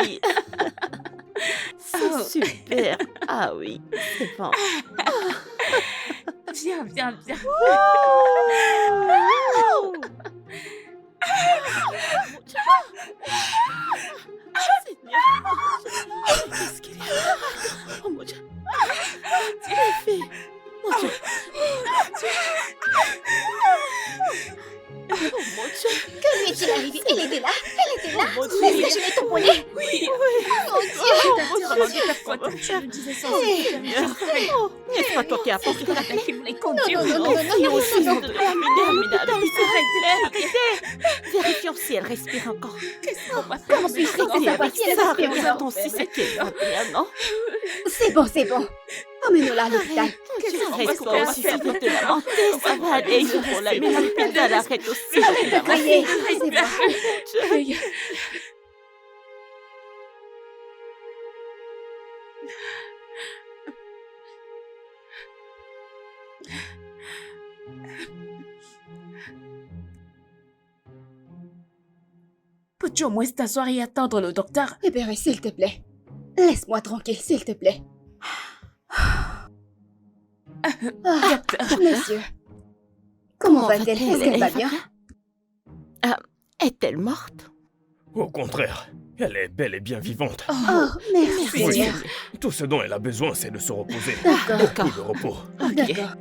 oui. C'est super. Ah oui, c'est bon. Viens. Qu'est-ce qu'il y a? Oh mon Dieu. Les filles. Mon Dieu. Oh mon Dieu. Que lui est-il arrivé? Elle était là. Oh mon Dieu. Est-ce que je l'ai tamponné? Oui. Oh mon Dieu. Je me disais ça. Oh, n'est-ce pas toi qui as apporté la clé? Qui voulait conduire. Oh, fille aussi, on devrait l'amener à l'hôpital. Arrêtez. Vérifions si elle respire encore. Qu'est-ce qu'on va faire? Comment puis-je savoir si elle respire encore? Regardons si c'est qu'elle va bien, non? C'est bon. Emmène-la à l'hôpital. Reste toi aussi, s'il te plaît, lamenter, ça va aller. Il faut l'amener à l'hôpital, arrête aussi. Arrête de crier. C'est bon. Peux-tu au moins t'asseoir et attendre le docteur? Libéré, s'il te plaît. Laisse-moi tranquille, s'il te plaît. Monsieur. Comment va-t-elle? Est-ce qu'elle va bien? Est-elle morte? Au contraire, elle est bel et bien vivante. Oh, merci, Oui. Seigneur. Tout ce dont elle a besoin, c'est de se reposer. D'accord. Beaucoup de repos. D'accord.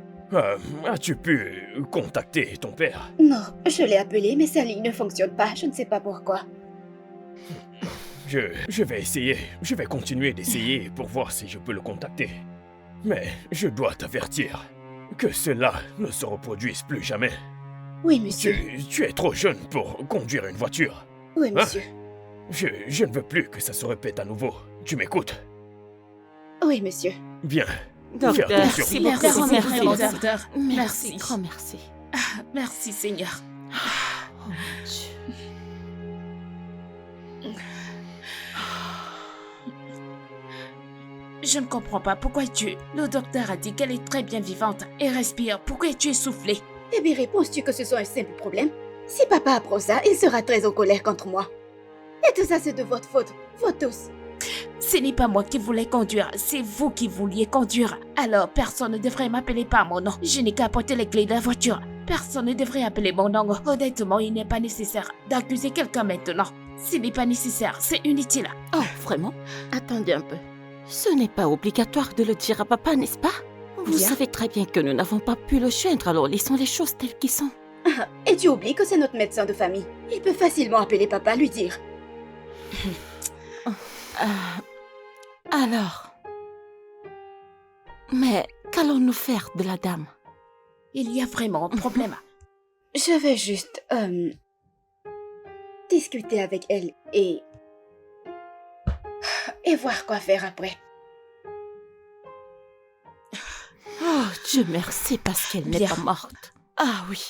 As-tu pu contacter ton père? Non, je l'ai appelé, mais sa ligne ne fonctionne pas. Je ne sais pas pourquoi. Je vais essayer. Je vais continuer d'essayer pour voir si je peux le contacter. Mais je dois t'avertir que cela ne se reproduise plus jamais. Oui, monsieur. Tu es trop jeune pour conduire une voiture. Oui, monsieur. Je ne veux plus que ça se répète à nouveau. Tu m'écoutes? Oui, monsieur. Bien. Docteur, Fais attention. merci Merci, beaucoup. merci, Merci. docteur. Merci, grand merci. Merci, Seigneur. Oh mon Dieu. Je ne comprends pas. Pourquoi es-tu... Le docteur a dit qu'elle est très bien vivante et respire. Pourquoi es-tu essoufflé? Eh bien, réponds-tu que ce soit un simple problème? Si papa apprend ça, il sera très en colère contre moi. Et tout ça, c'est de votre faute. Vous tous. Ce n'est pas moi qui voulais conduire, c'est vous qui vouliez conduire. Alors, personne ne devrait m'appeler par mon nom. Je n'ai qu'à porter les clés de la voiture. Personne ne devrait appeler mon nom. Honnêtement, il n'est pas nécessaire d'accuser quelqu'un maintenant. Ce n'est pas nécessaire, c'est inutile. Oh, vraiment? Attendez un peu. Ce n'est pas obligatoire de le dire à papa, n'est-ce pas? Vous Bien. savez très bien que nous n'avons pas pu le joindre, alors laissons les choses telles qu'elles sont. Et tu oublies que c'est notre médecin de famille. Il peut facilement appeler papa, lui dire. Alors... Mais qu'allons-nous faire de la dame? Il y a vraiment un problème. Je vais juste, discuter avec elle et voir quoi faire après. Oh, Dieu merci parce qu'elle n'est Bien. pas morte. Ah oui.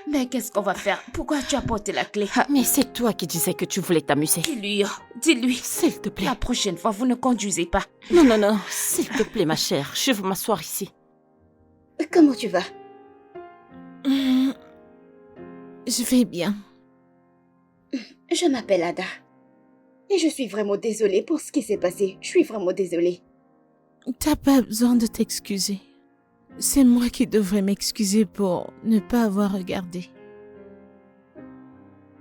Mais qu'est-ce qu'on va faire? Pourquoi tu as porté la clé? Mais c'est toi qui disais que tu voulais t'amuser. Dis-lui. S'il te plaît. La prochaine fois, vous ne conduisez pas. Non. S'il te plaît, ma chère. Je veux m'asseoir ici. Comment tu vas? Je vais bien. Je m'appelle Ada. Et je suis vraiment désolée pour ce qui s'est passé. Je suis vraiment désolée. T'as pas besoin de t'excuser. C'est moi qui devrais m'excuser pour ne pas avoir regardé.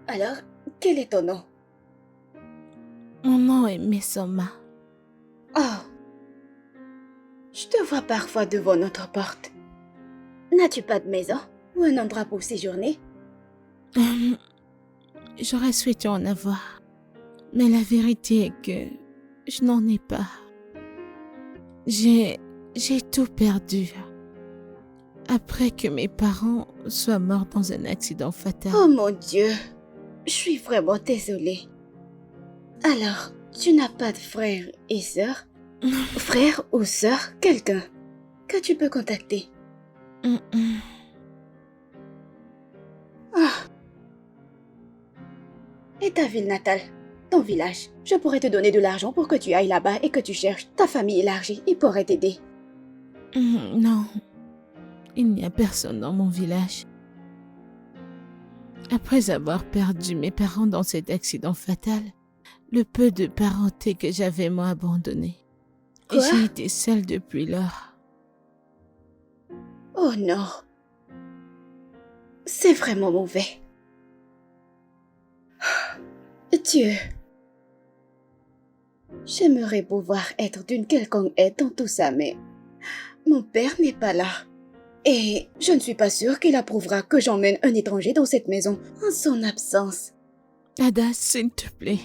Alors, quel est ton nom? Mon nom est Messoma. Oh. Je te vois parfois devant notre porte. N'as-tu pas de maison ou un endroit pour séjourner? J'aurais souhaité en avoir. Mais la vérité est que je n'en ai pas. J'ai tout perdu. Après que mes parents soient morts dans un accident fatal. Oh mon Dieu. Je suis vraiment désolée. Alors, tu n'as pas de frère et sœur? Frère ou sœur, quelqu'un que tu peux contacter? Ah. Et ta ville natale? Ton village? Je pourrais te donner de l'argent pour que tu ailles là-bas et que tu cherches ta famille élargie. Ils pourraient t'aider. Non. Il n'y a personne dans mon village. Après avoir perdu mes parents dans cet accident fatal, le peu de parenté que j'avais moi abandonné. Et Quoi? j'ai été seule depuis lors. Oh non. C'est vraiment mauvais. Dieu. J'aimerais pouvoir être d'une quelconque aide dans tout ça, mais mon père n'est pas là. Et je ne suis pas sûre qu'il approuvera que j'emmène un étranger dans cette maison en son absence. Ada, s'il te plaît.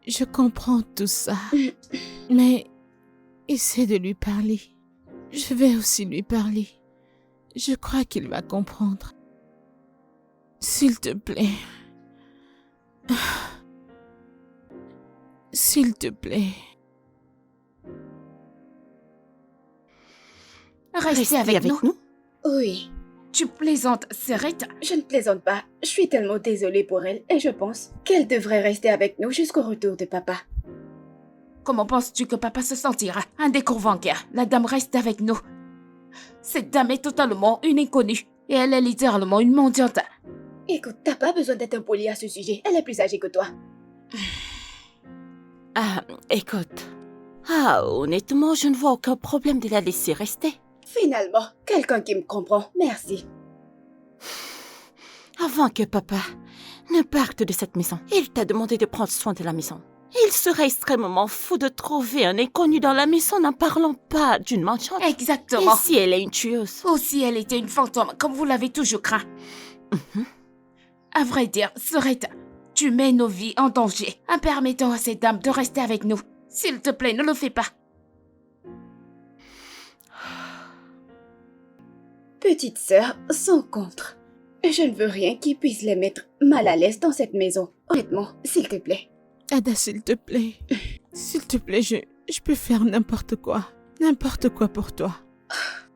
Je comprends tout ça. Mais essaie de lui parler. Je vais aussi lui parler. Je crois qu'il va comprendre. S'il te plaît. S'il te plaît. Restez avec nous. Oui, Tu plaisantes, Serette. je ne plaisante pas. Je suis tellement désolée pour elle et je pense qu'elle devrait rester avec nous jusqu'au retour de papa. Comment penses-tu que papa se sentira? Un décours bancaire. La dame reste avec nous. Cette dame est totalement une inconnue. Et elle est littéralement une mendiante. Écoute, t'as pas besoin d'être impoli à ce sujet. Elle est plus âgée que toi. Ah, écoute. Ah, honnêtement, je ne vois aucun problème de la laisser rester. Finalement, quelqu'un qui me comprend. Merci. Avant que papa ne parte de cette maison, il t'a demandé de prendre soin de la maison. Il serait extrêmement fou de trouver un inconnu dans la maison n'en parlant pas d'une mendiante. Exactement. Et si elle est une tueuse? Aussi, elle était une fantôme, comme vous l'avez toujours craint. À vrai dire, Serette, tu mets nos vies en danger en permettant à cette dame de rester avec nous. S'il te plaît, ne le fais pas. Petite sœur, sans contre. Je ne veux rien qui puisse les mettre mal à l'aise dans cette maison. Honnêtement, s'il te plaît. Ada, s'il te plaît. S'il te plaît, je peux faire n'importe quoi. N'importe quoi pour toi.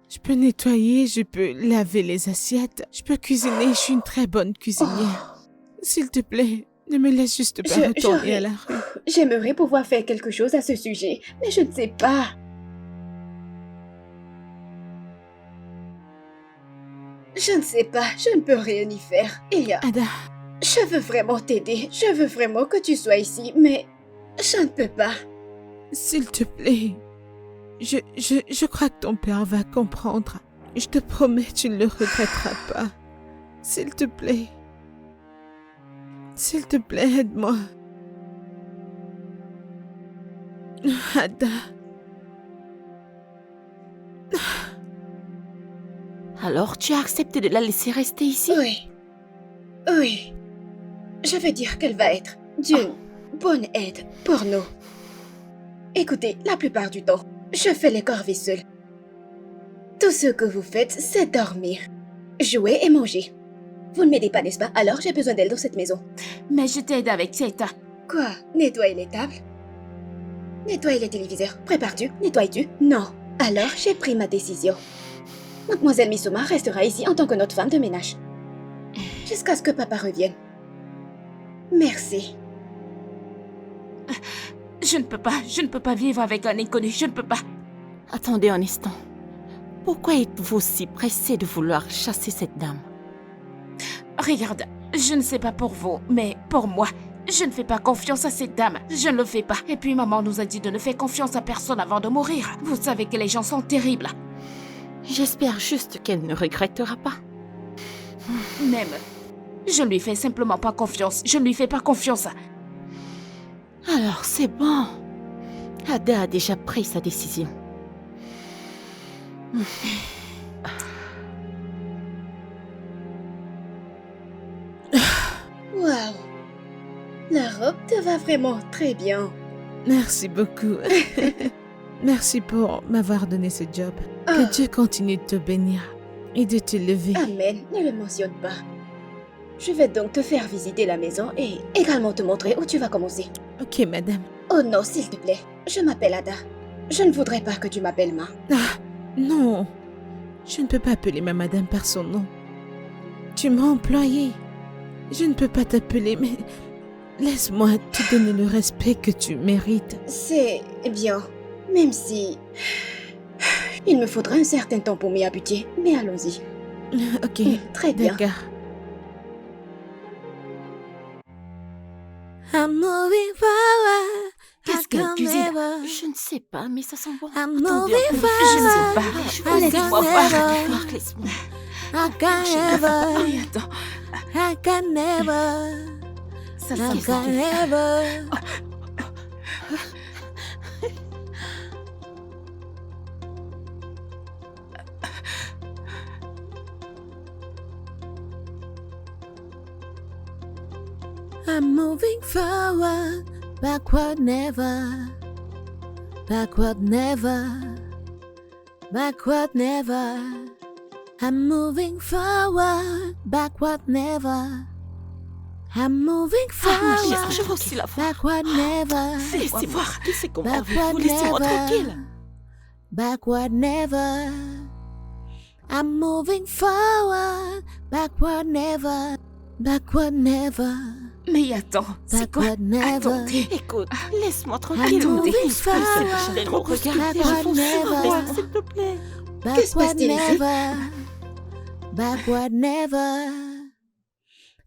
Je peux nettoyer, je peux laver les assiettes, je peux cuisiner, je suis une très bonne cuisinière. S'il te plaît, ne me laisse juste pas retourner à la rue. J'aimerais pouvoir faire quelque chose à ce sujet, mais je ne sais pas. Je ne sais pas, je ne peux rien y faire. Il y a... Ada, Je veux vraiment t'aider, je veux vraiment que tu sois ici, mais je ne peux pas. s'il te plaît. Je crois que ton père va comprendre. Je te promets, tu ne le regretteras pas. S'il te plaît. S'il te plaît, aide-moi. Ada. Alors tu as accepté de la laisser rester ici? Oui. Oui. Je veux dire qu'elle va être d'une bonne aide pour nous. Écoutez, la plupart du temps, je fais les corvées seule. Tout ce que vous faites, c'est dormir, jouer et manger. Vous ne m'aidez pas, n'est-ce pas? Alors j'ai besoin d'elle dans cette maison. Mais je t'aide avec cette... Quoi? Nettoyer les tables? Nettoyer les téléviseurs? Prépares-tu? Nettoies-tu? Non. Alors j'ai pris ma décision. Mademoiselle Misuma restera ici en tant que notre femme de ménage. Jusqu'à ce que papa revienne. Merci. Je ne peux pas vivre avec un inconnu, je ne peux pas. Attendez un instant. Pourquoi êtes-vous si pressé de vouloir chasser cette dame? Regarde, je ne sais pas pour vous, mais pour moi, je ne fais pas confiance à cette dame. Je ne le fais pas. Et puis maman nous a dit de ne faire confiance à personne avant de mourir. Vous savez que les gens sont terribles. J'espère juste qu'elle ne regrettera pas. Même, je ne lui fais simplement pas confiance. Je ne lui fais pas confiance. Alors c'est bon. Ada a déjà pris sa décision. Waouh. La robe te va vraiment très bien. Merci beaucoup. Merci pour m'avoir donné ce job. Ah. Que Dieu continue de te bénir et de te lever. Amen, ne le mentionne pas. Je vais donc te faire visiter la maison et également te montrer où tu vas commencer. Ok, madame. Oh non, s'il te plaît. Je m'appelle Ada. Je ne voudrais pas que tu m'appelles Ma. Ah, non. Je ne peux pas appeler ma madame par son nom. Tu m'as employée. Je ne peux pas t'appeler, mais laisse-moi te donner le respect que tu mérites. C'est bien. Même si... Il me faudra un certain temps pour m'y habituer, mais allons-y. Ok, Très bien. d'accord. I'm moving forward. Qu'est-ce qu'elle cuisine? Je ne sais pas, mais ça sent bon. I'm Attendez, moving je ne sais forward. pas. Je I veux can laisse-moi voir. never. Voir, laisse-moi. I can never. Oui, attends. I can never. Ça I sent can never. I'm moving forward, backward never, backward never, backward never. I'm moving forward, backward never. I'm moving Ah, ma chère, forward, je veux aussi la voir. backward never, Laissez-moi voir. Laissez qu'on m'en veut. backward Vous laissez-moi tranquille. never, backward never. I'm moving forward, backward never, backward never. Mais attends, c'est quoi? Backward never. Attendez. Écoute, laisse-moi tranquille. Attendez. Il faut me regarder. Je vous supplie, s'il te plaît. Que se Backward passe-t-il ici? never, backward never.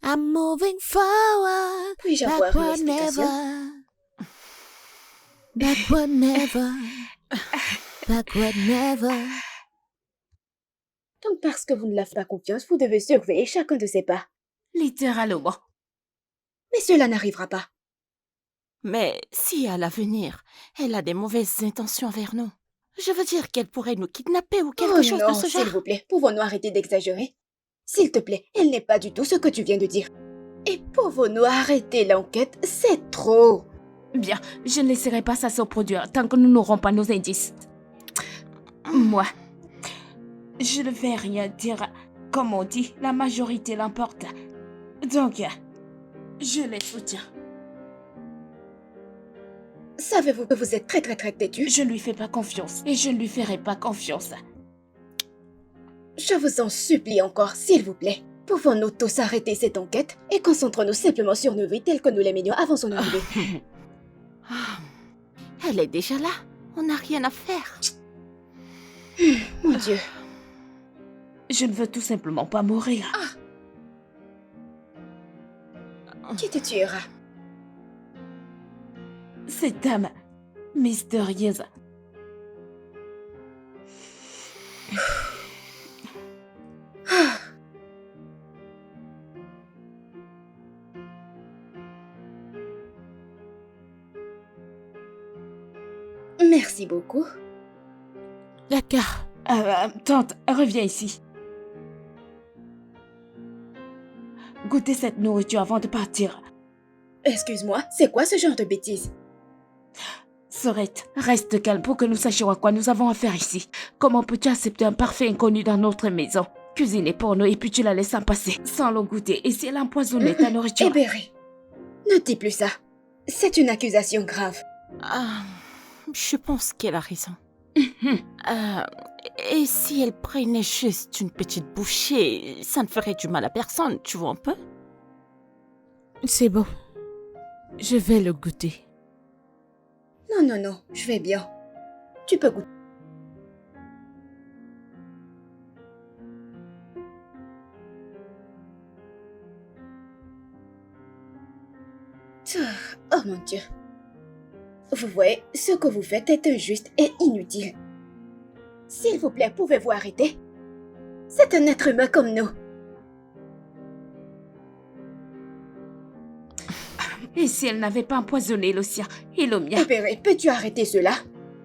I'm moving forward, Puis-je avoir une backward explication? never, backward never, backward never. Donc parce que vous ne l'avez pas confiance, vous devez surveiller chacun de ses pas. Littéralement. Mais cela n'arrivera pas. Mais si à l'avenir, elle a des mauvaises intentions envers nous, je veux dire qu'elle pourrait nous kidnapper ou quelque Oh chose non, de ce genre. s'il vous plaît, pouvons-nous arrêter d'exagérer? S'il te plaît, elle n'est pas du tout ce que tu viens de dire. Et pouvons-nous arrêter l'enquête? C'est trop. Bien, je ne laisserai pas ça se produire tant que nous n'aurons pas nos indices. Moi, je ne vais rien dire. Comme on dit, la majorité l'emporte. Donc, je les soutiens. Savez-vous que vous êtes très têtu? Je ne lui fais pas confiance et je ne lui ferai pas confiance. Je vous en supplie encore, s'il vous plaît. Pouvons-nous tous arrêter cette enquête et concentrons-nous simplement sur nos vies telles que nous les menions avant son arrivée? Ah, elle est déjà là. On n'a rien à faire. Mon Dieu. Je ne veux tout simplement pas mourir. Qui te tuera? Cette dame mystérieuse. Merci beaucoup. D'accord. Tante, reviens ici. Goûtez cette nourriture avant de partir. Excuse-moi, c'est quoi ce genre de bêtises? Sorette, reste calme pour que nous sachions à quoi nous avons affaire ici. Comment peux-tu accepter un parfait inconnu dans notre maison? Cuisiner pour nous et puis tu la laisses en passer sans le goûter. Et si elle a empoisonné ta nourriture? Hébéré, ne dis plus ça. C'est une accusation grave. Ah, je pense qu'elle a raison. Et si elle prenait juste une petite bouchée, ça ne ferait du mal à personne, tu vois un peu? C'est bon. Je vais le goûter. Non, je vais bien. Tu peux goûter. Oh mon Dieu. Vous voyez, ce que vous faites est injuste et inutile. S'il vous plaît, pouvez-vous arrêter? C'est un être humain comme nous. Et si elle n'avait pas empoisonné le sien et le mien? Hébéré, peux-tu arrêter cela?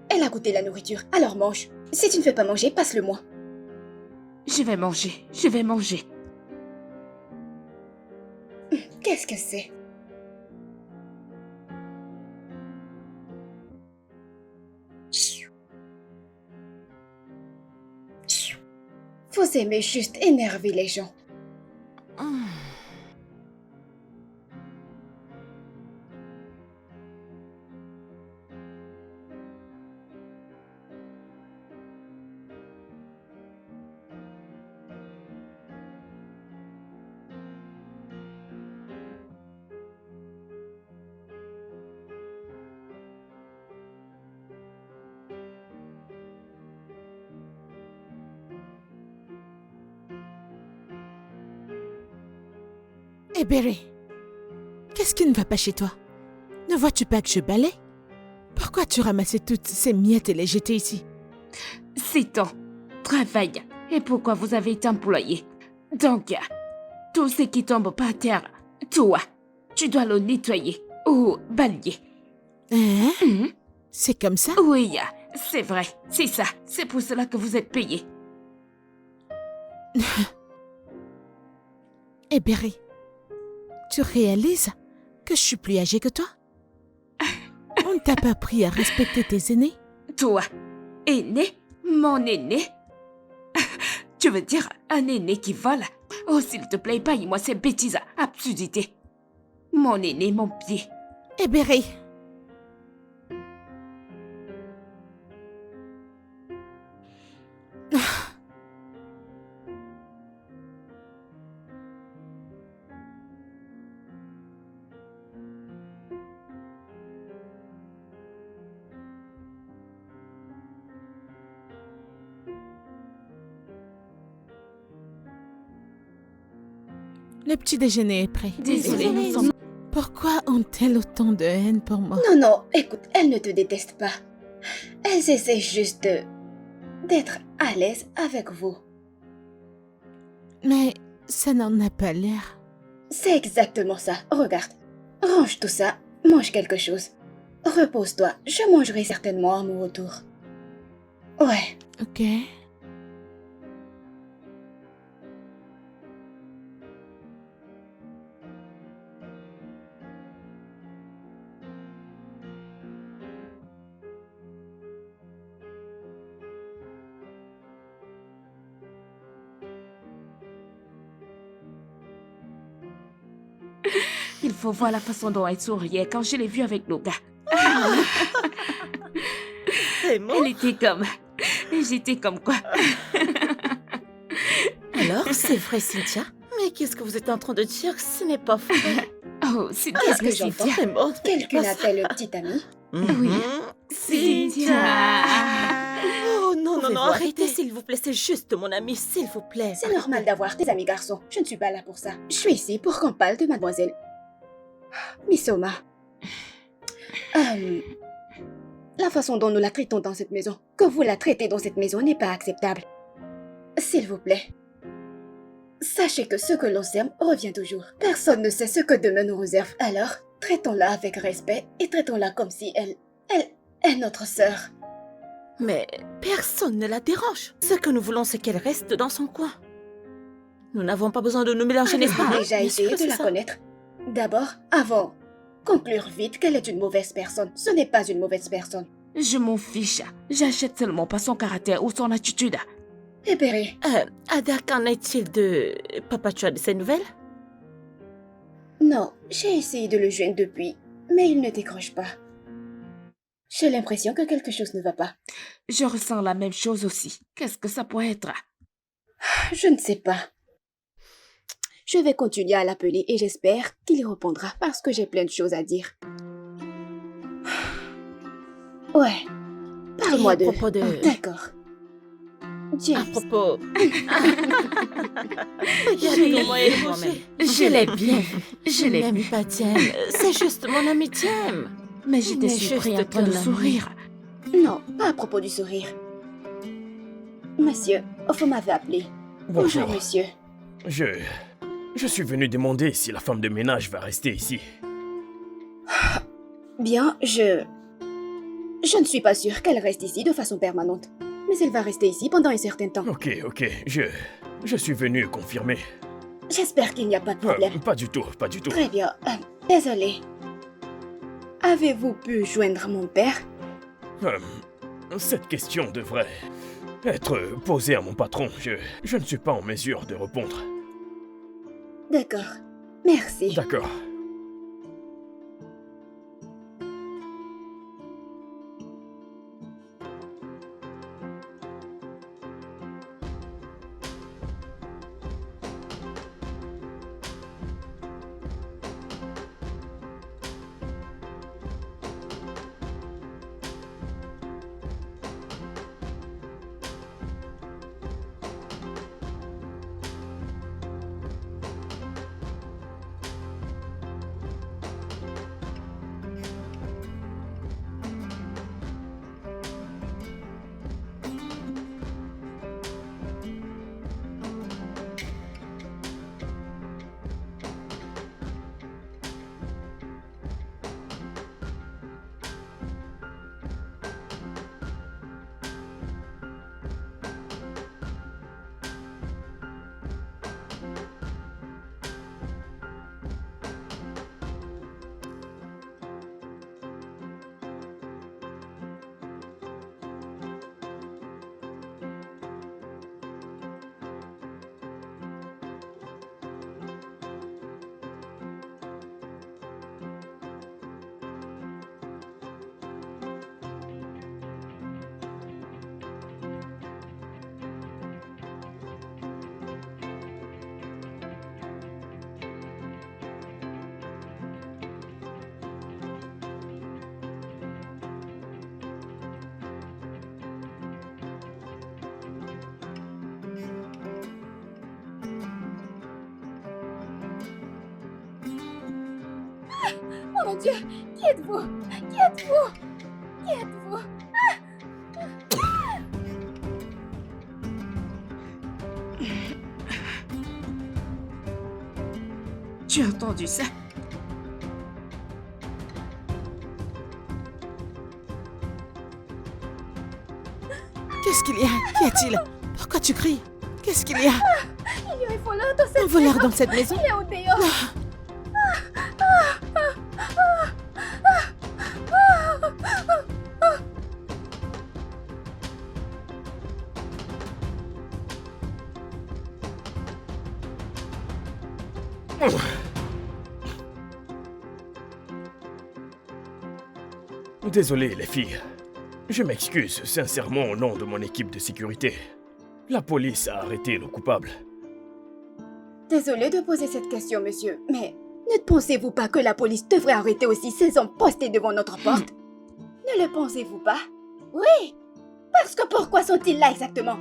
Elle a goûté la nourriture, alors mange. Si tu ne fais pas manger, passe-le-moi. Je vais manger, je vais manger. Qu'est-ce que c'est? Vous aimez juste énerver les gens. Hébéré, qu'est-ce qui ne va pas chez toi? Ne vois-tu pas que je balaie? Pourquoi tu ramassais toutes ces miettes et les jetais ici? C'est ton travail. Et pourquoi vous avez été employé? Donc, tout ce qui tombe par terre, toi, tu dois le nettoyer ou balayer. Hein? Mhm. C'est comme ça? Oui, c'est vrai, c'est ça. C'est pour cela que vous êtes payé. Eh Berry, tu réalises que je suis plus âgée que toi? On ne t'a pas appris à respecter tes aînés? Toi, aîné, mon aîné. Tu veux dire un aîné qui vole? Oh, s'il te plaît, paye-moi ces bêtises, absurdités. Mon aîné, mon pied. Eh Berry, le petit déjeuner est prêt. Désolée, nous sommes... Pourquoi ont-elles autant de haine pour moi? Non, non, écoute, elles ne te détestent pas. Elles essaient juste d'être à l'aise avec vous. Mais ça n'en a pas l'air. C'est exactement ça. Regarde. Range tout ça, mange quelque chose. Repose-toi, je mangerai certainement à mon retour. Ouais. Ok. Il faut voir la façon dont elle souriait quand je l'ai vue avec nos gars. C'est moi. Elle était comme... Et j'étais comme quoi? Alors, c'est vrai, Cynthia? Mais qu'est-ce que vous êtes en train de dire? Ce n'est pas vrai. Oh, c'est Qu'est-ce bien que j'entends? Cynthia. C'est bon. Quelqu'un appelle petite amie. Oui. Cynthia. Oh non, non, Pouvez-vous non, arrêter? arrêtez, s'il vous plaît. C'est juste mon ami, s'il vous plaît. C'est normal d'avoir des amis garçons. Je ne suis pas là pour ça. Je suis ici pour qu'on parle de mademoiselle Misoma. La façon dont nous la traitons dans cette maison, que vous la traitez dans cette maison n'est pas acceptable. S'il vous plaît. Sachez que ce que l'on sème revient toujours. Personne ne sait ce que demain nous réserve. Alors, traitons-la avec respect et traitons-la comme si elle est notre sœur. Mais personne ne la dérange. Ce que nous voulons, c'est qu'elle reste dans son coin. Nous n'avons pas besoin de nous mélanger, n'est-ce pas? Avez-vous déjà Bien essayé sûr, de c'est la ça. connaître? D'abord, avant. Conclure vite qu'elle est une mauvaise personne. Ce n'est pas une mauvaise personne. Je m'en fiche. J'achète seulement pas son caractère ou son attitude. Eh Berry, Ada, qu'en est-il de... Papa, tu as de ses nouvelles? non, j'ai essayé de le joindre depuis, mais il ne décroche pas. J'ai l'impression que quelque chose ne va pas. Je ressens la même chose aussi. Qu'est-ce que ça pourrait être? Je ne sais pas. Je vais continuer à l'appeler et j'espère qu'il y répondra parce que j'ai plein de choses à dire. Ouais, parle-moi Et à de... propos de- D'accord. À James, propos... Je Regardez comment elle est moi-même. bouchée. Je l'ai bien vu. Je l'ai n'aime vu. pas Diem. C'est juste mon ami Diem. Mais j'étais Il n'est surpris en juste train de qu'un ami. sourire. non, pas à propos du sourire. Monsieur, vous m'avez appelé. Bonjour. monsieur. Je suis venu demander si la femme de ménage va rester ici. Bien, je ne suis pas sûre qu'elle reste ici de façon permanente. Mais elle va rester ici pendant un certain temps. Ok, je suis venu confirmer. J'espère qu'il n'y a pas de problème. Pas du tout, pas du tout. Très bien. Désolé. Avez-vous pu joindre mon père? Cette question devrait être posée à mon patron. Je ne suis pas en mesure de répondre. D'accord. Merci. D'accord. Oh mon Dieu! Qui êtes-vous? Qui êtes-vous? Qui êtes-vous? Tu as entendu ça? Qu'est-ce qu'il y a? Qu'y a-t-il? Pourquoi tu cries? Qu'est-ce qu'il y a? Il y a un voleur dans cette Un voleur dans cette maison? Il est au dehors! Désolé, les filles. Je m'excuse sincèrement au nom de mon équipe de sécurité. La police a arrêté le coupable. Désolé de poser cette question, monsieur, mais ne pensez-vous pas que la police devrait arrêter aussi ces hommes postés devant notre porte? Ne le pensez-vous pas? Oui! Parce que pourquoi sont-ils là exactement?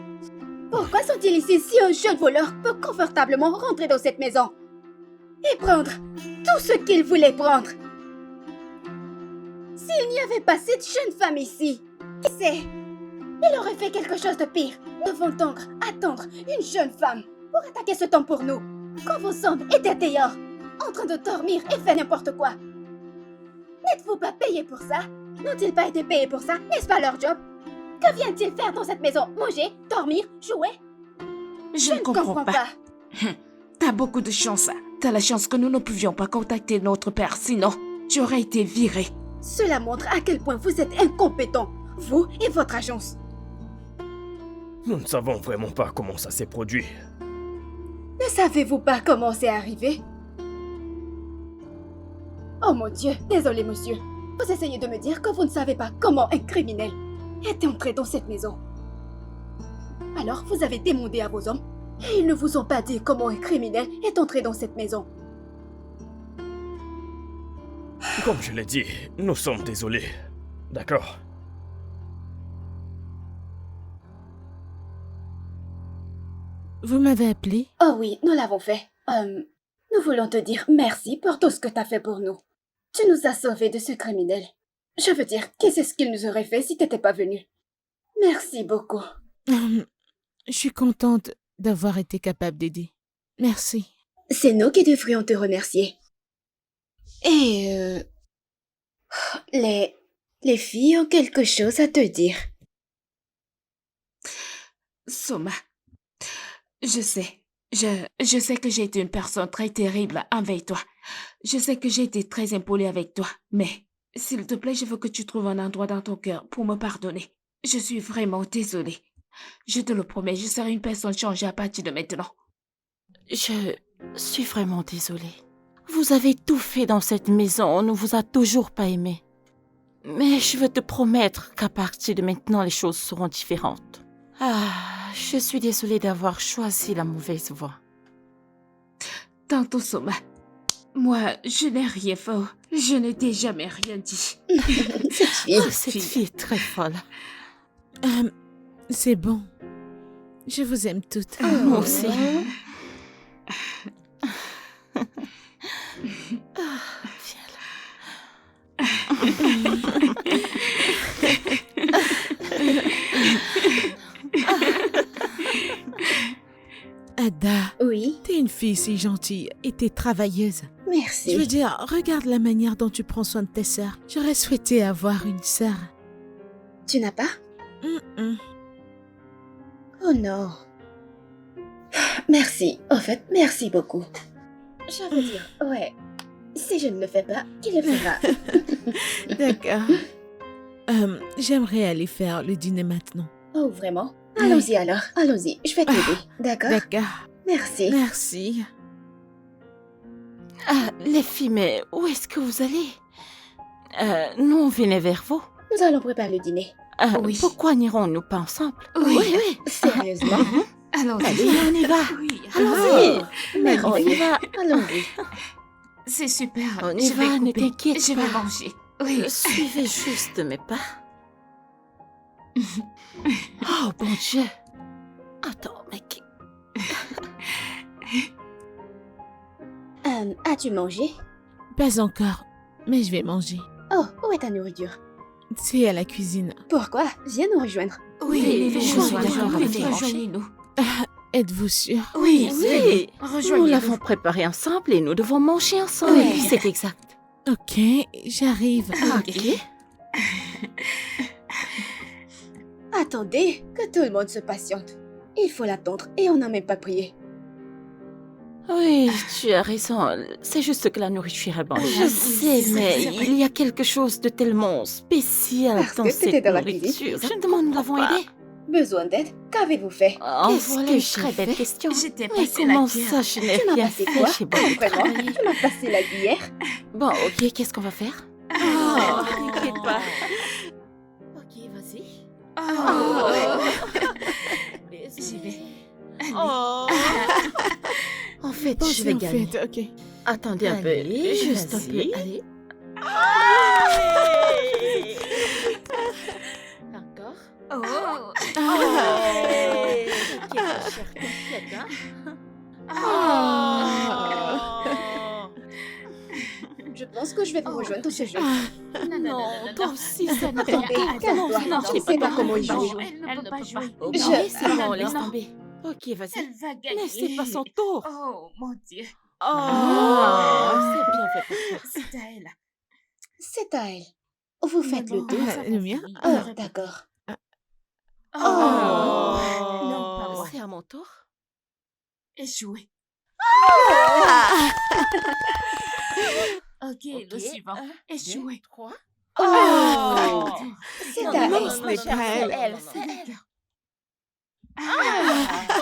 Pourquoi sont-ils ici si un jeune voleur peut confortablement rentrer dans cette maison et prendre tout ce qu'il voulait prendre? S'il n'y avait pas cette jeune femme ici, qui sait? Il aurait fait quelque chose de pire. Nous devons donc attendre une jeune femme pour attaquer ce temps pour nous. Quand vos hommes étaient dehors, en train de dormir et faire n'importe quoi. N'êtes-vous pas payés pour ça? N'ont-ils pas été payés pour ça? N'est-ce pas leur job? Que viennent-ils faire dans cette maison? Manger, dormir, jouer? Je ne comprends pas. T'as beaucoup de chance. T'as la chance que nous ne pouvions pas contacter notre père, sinon tu aurais été viré. Cela montre à quel point vous êtes incompétents, vous et votre agence. Nous ne savons vraiment pas comment ça s'est produit. Ne savez-vous pas comment c'est arrivé? Oh mon Dieu, désolé monsieur. Vous essayez de me dire que vous ne savez pas comment un criminel est entré dans cette maison. Alors vous avez demandé à vos hommes et ils ne vous ont pas dit comment un criminel est entré dans cette maison. Comme je l'ai dit, nous sommes désolés. D'accord? Vous m'avez appelé? Oh oui, nous l'avons fait. Nous voulons te dire merci pour tout ce que tu as fait pour nous. Tu nous as sauvés de ce criminel. Je veux dire, qu'est-ce qu'il nous aurait fait si t'étais pas venu? Merci beaucoup. Je suis contente d'avoir été capable d'aider. Merci. C'est nous qui devrions te remercier. Et les filles ont quelque chose à te dire. Soma, je sais. Je sais que j'ai été une personne très terrible avec toi. Je sais que j'ai été très impolie avec toi. Mais, s'il te plaît, je veux que tu trouves un endroit dans ton cœur pour me pardonner. Je suis vraiment désolée. Je te le promets, je serai une personne changée à partir de maintenant. Je suis vraiment désolée. Vous avez tout fait dans cette maison, on ne vous a toujours pas aimé. Mais je veux te promettre qu'à partir de maintenant, les choses seront différentes. Ah, je suis désolée d'avoir choisi la mauvaise voie. Tantôt, Soma. Moi, je n'ai rien fait. Je ne t'ai jamais rien dit. Cette fille est très folle. C'est bon. Je vous aime toutes. Moi aussi. Viens Ada, Oui, t'es une fille si gentille et t'es travailleuse. merci. Je veux dire, regarde la manière dont tu prends soin de tes sœurs. J'aurais souhaité avoir une sœur. Tu n'as pas? Oh non. Merci. En fait, merci beaucoup. Je veux dire, ouais. Si je ne le fais pas, qui le fera? D'accord. J'aimerais aller faire le dîner maintenant. Oh, vraiment? Allons-y alors. Allons-y. Je vais t'aider. D'accord? D'accord. Merci. Merci. Ah, les filles, mais où est-ce que vous allez? Nous, on venait vers vous. Nous allons préparer le dîner. Oui. Pourquoi n'irons-nous pas ensemble? Oui. Sérieusement? Allons-y. Allez, on y va. Oui. Allons-y. Merci. On y va. Allons-y. C'est super. On y Je vais va, ne couper. t'inquiète Je vais pas. manger. Oui. Suivez juste mes pas. Oh, bon Dieu. Attends, mais qui... As-tu mangé? Pas encore. mais je vais manger. Oh, où est ta nourriture? C'est à la cuisine. Pourquoi? Viens nous rejoindre. Oui, je suis d'accord avec toi. rejoignez-nous. Êtes-vous sûr? Oui, oui. Nous Rejoignez-nous. l'avons préparé ensemble et nous devons manger ensemble. Oui. C'est exact. Ok, j'arrive. Ok. Attendez, que tout le monde se patiente. Il faut l'attendre et on n'a même pas prié. Oui, tu as raison. C'est juste que la nourriture est bonne. Je sais, mais il y a quelque chose de tellement spécial Parce dans que cette t'étais dans la cuisine, nourriture. c'est Je me demande, nous l'avons aidé? Besoin d'aide? Qu'avez-vous fait? Oh, Qu'est-ce voilà que une j'ai très belle fait? question. J'étais Mais passée la comment cuillère. ça, je n'ai Tu m'as rien passé fait? quoi? J'ai beaucoup Vraiment? travaillé. Tu m'as passé la cuillère? Bon, ok, qu'est-ce qu'on va faire? Oh. T'inquiète pas. Ok, vas-y. Oh. Désolée. J'y vais. Oh. En fait, Bon, je vais en gagner. fait, ok. Attendez un peu. Allez, Juste un vas-y. peu. Allez. Encore. Oh. Ok, ma chère, t'inquiète, hein. Je pense que je vais vous rejoindre dans ce jeu. Non, toi aussi, ça n'a pas Attendez, calme-toi. non, Je ne sais pas comment il joue. Elle ne peut pas jouer. Ok, Je- c'est bon, laisse Non. tomber. Ok, vas-y. Elle va gagner. Mais c'est pas son tour. Oh, mon Dieu. Oh, c'est bien fait pour toi. C'est à elle. C'est à elle. Vous faites le Non, tour. nous avons le mien? fini. Oh, d'accord. Oh. Oh. Non, pas moi. C'est à mon tour. Échoué. Ok, le Ok, suivant. Échoué. 3. Oh. C'est Non, à non, elle. non, ce n'est cher, pas c'est elle. elle, c'est elle. D'accord.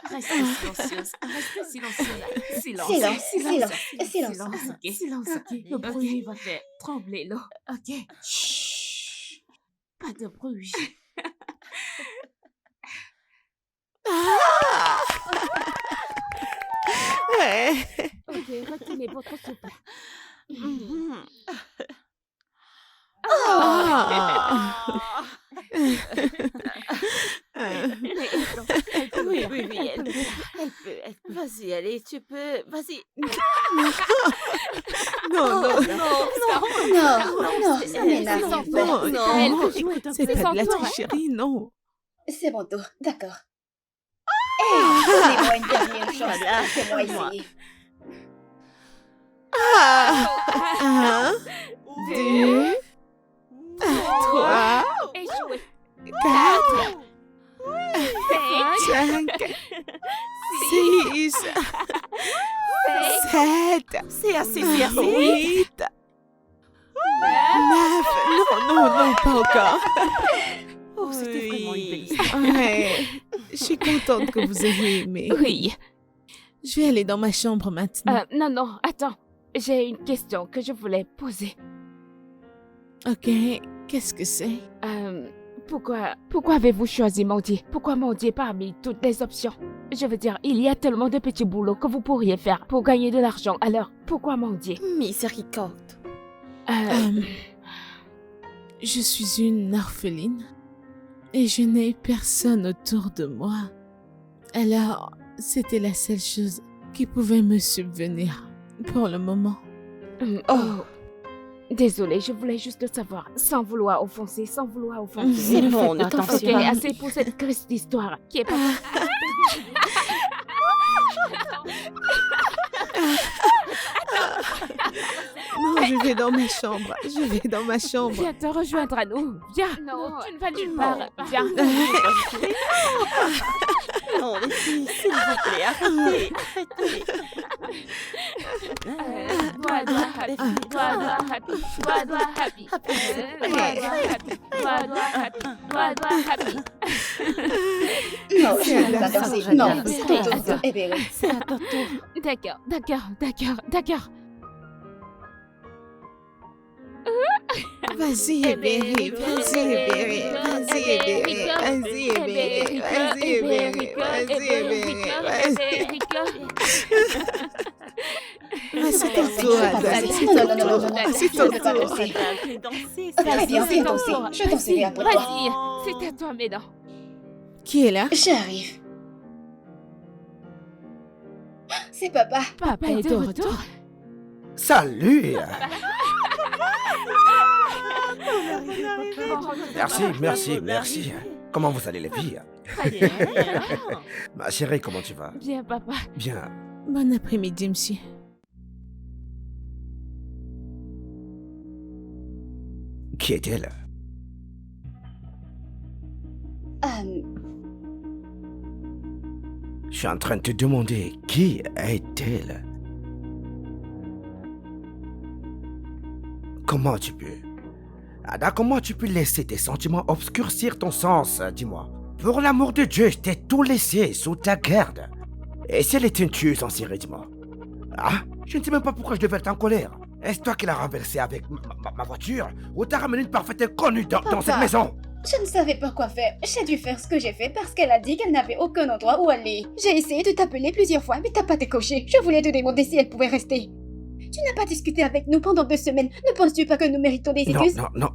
Restez silencieuse. Restez silencieuse. Silence. Silence, silence, silence. Silence, ok. Silence, ok. Le bruit va faire trembler l'eau. Ok. Chut. Pas de bruit. Ouais. Ok, retenez votre souffle. Mhm. Oui, oui, oui, elle peut. Vas-y, allez, tu peux. Vas-y. Non, non, Non, non, ça m'énerve. non, Elle non, peut jouer. c'est C'est pas son de la tour. tricherie, non. C'est mon tour, d'accord. Hey, donnez-moi une dernière chance. Voilà, Laissez-moi moi. essayer. Un, deux, trois, Échoué. quatre, Cinq. 5, 6, 7, C'est assez, c'est assez. 8, 9. Non, non, non, pas encore. Oh, c'était Oui. vraiment une belle histoire. Ouais, je suis contente que vous ayez aimé. Oui. Je vais aller dans ma chambre maintenant. Non, non, attends. J'ai une question que je voulais poser. Ok, qu'est-ce que c'est? Pourquoi avez-vous choisi mendier? Pourquoi mendier parmi toutes les options? Je veux dire, il y a tellement de petits boulots que vous pourriez faire pour gagner de l'argent. Alors, pourquoi mendier? Miséricorde. Je suis une orpheline et je n'ai personne autour de moi. Alors, c'était la seule chose qui pouvait me subvenir pour le moment. Oh. Désolée, je voulais juste le savoir, sans vouloir offenser, sans vouloir offenser. C'est Ne bon, faites ne pas t'en attention. fais Ok, pas. assez pour cette triste histoire qui est pas... Non, je vais dans ma chambre. Je vais dans ma chambre. Viens te rejoindre à nous. Viens. Non, tu ne vas nulle part. Viens. Non, les filles, s'il vous plaît, arrêtez, arrêtez. Doigt happy, doigt happy, doigt happy, doigt happy. Non, je ne veux pas danser. Non, Attends, c'est ton tour. Eh bien oui. C'est à ton tour. D'accord. Vas-y, Eberi, vas-y, Eberi, vas-y, Eberi, vas-y, Eberi, vas-y, Eberi, vas-y, Eberi, vas-y. C'est ton tour, Je vais pas Adèle. danser. Non, non, non, non, non. C'est Je ton ne veux pas tour. danser. Fais danser, Très bien, C'est fais ton danser. tour. Je danserai après toi. Vas-y, c'est à toi, mesdames. Qui est là? J'arrive. C'est papa. Papa est de retour. Salut. Merci. Comment vous allez les filles? Très bien. Ma chérie, comment tu vas? Bien, papa. Bien. Bon après-midi, monsieur. Qui est-elle? Je suis en train de te demander qui est-elle? Comment tu peux? Ada, comment tu peux laisser tes sentiments obscurcir ton sens, dis-moi? Pour l'amour de Dieu, je t'ai tout laissé sous ta garde. Et si elle est une tueuse en série, dis-moi? Ah, je ne sais même pas pourquoi je devais être en colère. Est-ce toi qui l'as renversée avec ma voiture? Ou t'as ramené une parfaite inconnue dans cette maison? Je ne savais pas quoi faire. J'ai dû faire ce que j'ai fait parce qu'elle a dit qu'elle n'avait aucun endroit où aller. J'ai essayé de t'appeler plusieurs fois, mais t'as pas décoché. Je voulais te demander si elle pouvait rester. Tu n'as pas discuté avec nous pendant 2 semaines. Ne penses-tu pas que nous méritons des excuses? Non.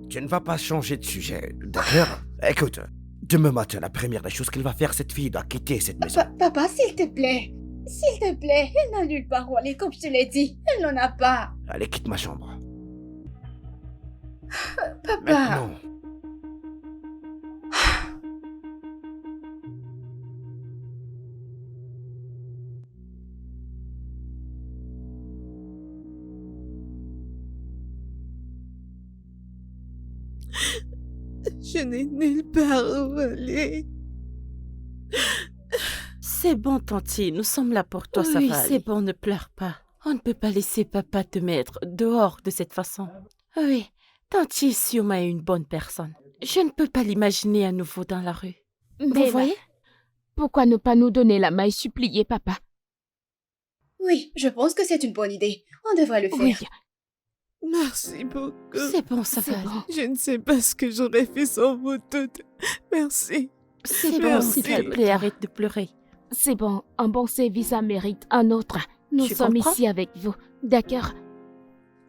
Tu ne vas pas changer de sujet, d'accord? Écoute, demain matin, la première des choses qu'elle va faire, cette fille doit quitter cette maison. Papa, s'il te plaît. S'il te plaît, elle n'a nulle part où aller, comme je te l'ai dit. Elle n'en a pas. Allez, quitte ma chambre. Papa. Maintenant. Je n'ai nulle part où aller. C'est bon, Tanti, nous sommes là pour toi, ça Oui, va. C'est bon, ne pleure pas. On ne peut pas laisser papa te mettre dehors de cette façon. Oui, Tanti est sûrement une bonne personne. Je ne peux pas l'imaginer à nouveau dans la rue. Mais Vous voyez? pourquoi ne pas nous donner la main et supplier, papa? Oui, je pense que c'est une bonne idée. On devrait le faire. Oui, Merci beaucoup. C'est bon, ça c'est va. bon. Je ne sais pas ce que j'aurais fait sans vous toutes. Merci. C'est bon, Merci. s'il te plaît, arrête de pleurer. C'est bon, un bon service en mérite un autre. Nous Tu sommes comprends? ici avec vous, d'accord?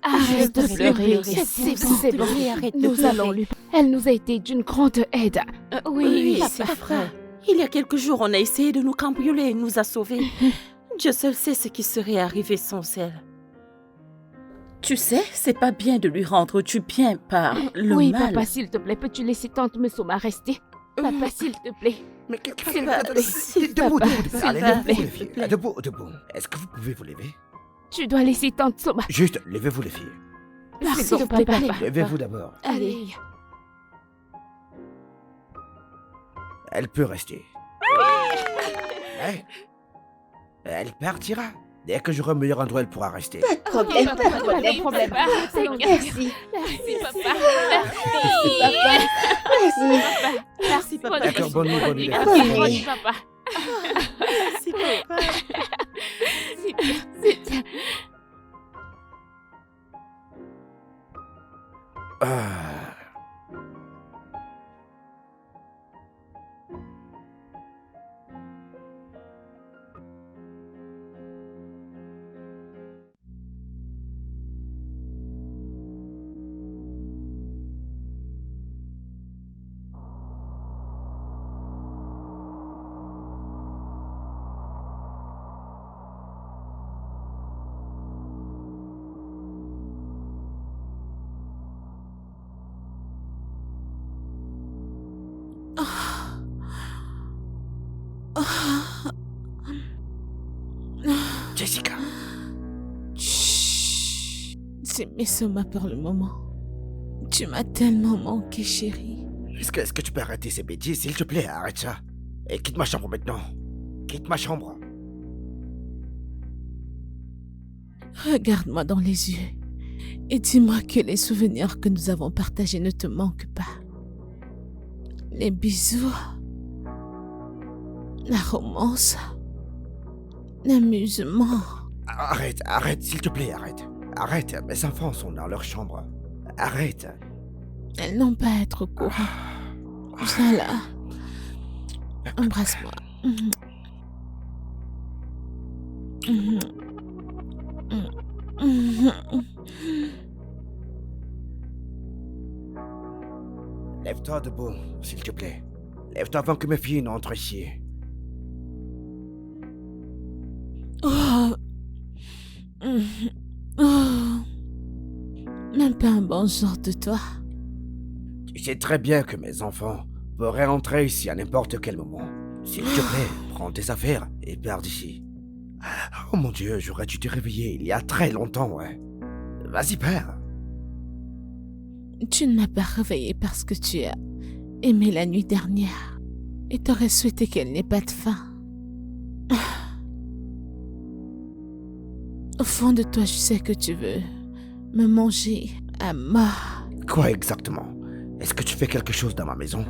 Arrête de pleurer. C'est bon. Arrête de Nous pleurer. allons lui... Elle nous a été d'une grande aide. Oui, papa. c'est vrai. Il y a quelques jours, on a essayé de nous cambrioler et nous a sauvés. Dieu seul sait ce qui serait arrivé sans elle. Tu sais, c'est pas bien de lui rendre du bien par le Oui, mal. papa, s'il te plaît, peux-tu laisser tante Mesoma rester? Papa, s'il te plaît. Mais qu'est-ce S'il que te plaît. Debout, Papa, debout. s'il Allez, te levez-vous plaît. les filles. Debout. Est-ce que vous pouvez vous lever? Tu dois laisser tante Soma. Juste, levez-vous les filles. S'il te plaît, papa. Levez-vous d'abord. Allez. Elle peut rester. Ouais. Elle partira. Dès que j'aurai un meilleur endroit, elle pourra rester. Pas de problème, pas de problème. problème. Merci. Merci, papa. Merci, papa. Merci. Merci, papa. D'accord, bonne nuit, bonne nuit. Bonne nuit. Bonne nuit, papa. Merci, papa. Ah. Jessica. Chut. C'est Mesoma pour le moment. Tu m'as tellement manqué, chérie. Est-ce que tu peux arrêter ces bêtises, s'il te plaît? Arrête ça. Et quitte ma chambre maintenant. Quitte ma chambre. Regarde-moi dans les yeux et dis-moi que les souvenirs que nous avons partagés ne te manquent pas. Les bisous, la romance, l'amusement. Arrête, s'il te plaît, arrête. Arrête, mes enfants sont dans leur chambre. Arrête. Elles n'ont pas à être au courant. Viens là. Embrasse-moi. Lève-toi debout, s'il te plaît. Lève-toi avant que mes filles n'entrent ici. Oh. même pas un bonjour de toi. Tu sais très bien que mes enfants pourraient rentrer ici à n'importe quel moment. S'il te plaît, prends tes affaires et pars d'ici. Oh mon Dieu, j'aurais dû te réveiller il y a très longtemps, ouais. Vas-y, pars. Tu ne m'as pas réveillé parce que tu as aimé la nuit dernière et t'aurais souhaité qu'elle n'ait pas de fin. Au fond de toi, je sais que tu veux me manger à mort. Quoi exactement? Est-ce que tu fais quelque chose dans ma maison?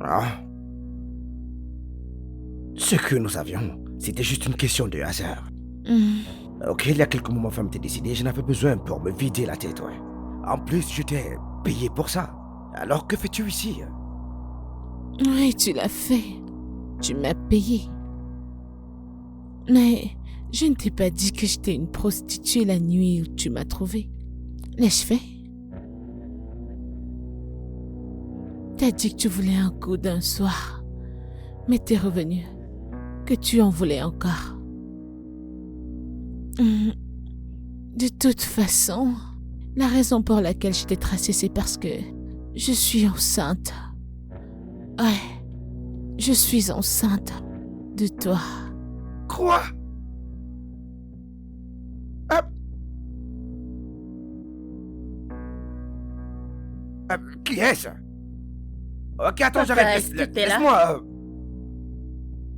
Ah? Ce que nous avions, c'était juste une question de hasard. Ok, il y a quelques moments, ma femme t'est décidé, j'en avais besoin pour me vider la tête, ouais. En plus, je t'ai payé pour ça. Alors que fais-tu ici? Oui, tu l'as fait. Tu m'as payé. Mais je ne t'ai pas dit que j'étais une prostituée la nuit où tu m'as trouvée. L'ai-je fait? T'as dit que tu voulais un coup d'un soir, mais t'es revenu, que tu en voulais encore. De toute façon, la raison pour laquelle je t'ai tracé, c'est parce que je suis enceinte. Ouais, je suis enceinte de toi. Quoi? Qui est-ce? Ok, attends, Papa, j'arrive. est-ce que t'es là? Laisse-moi.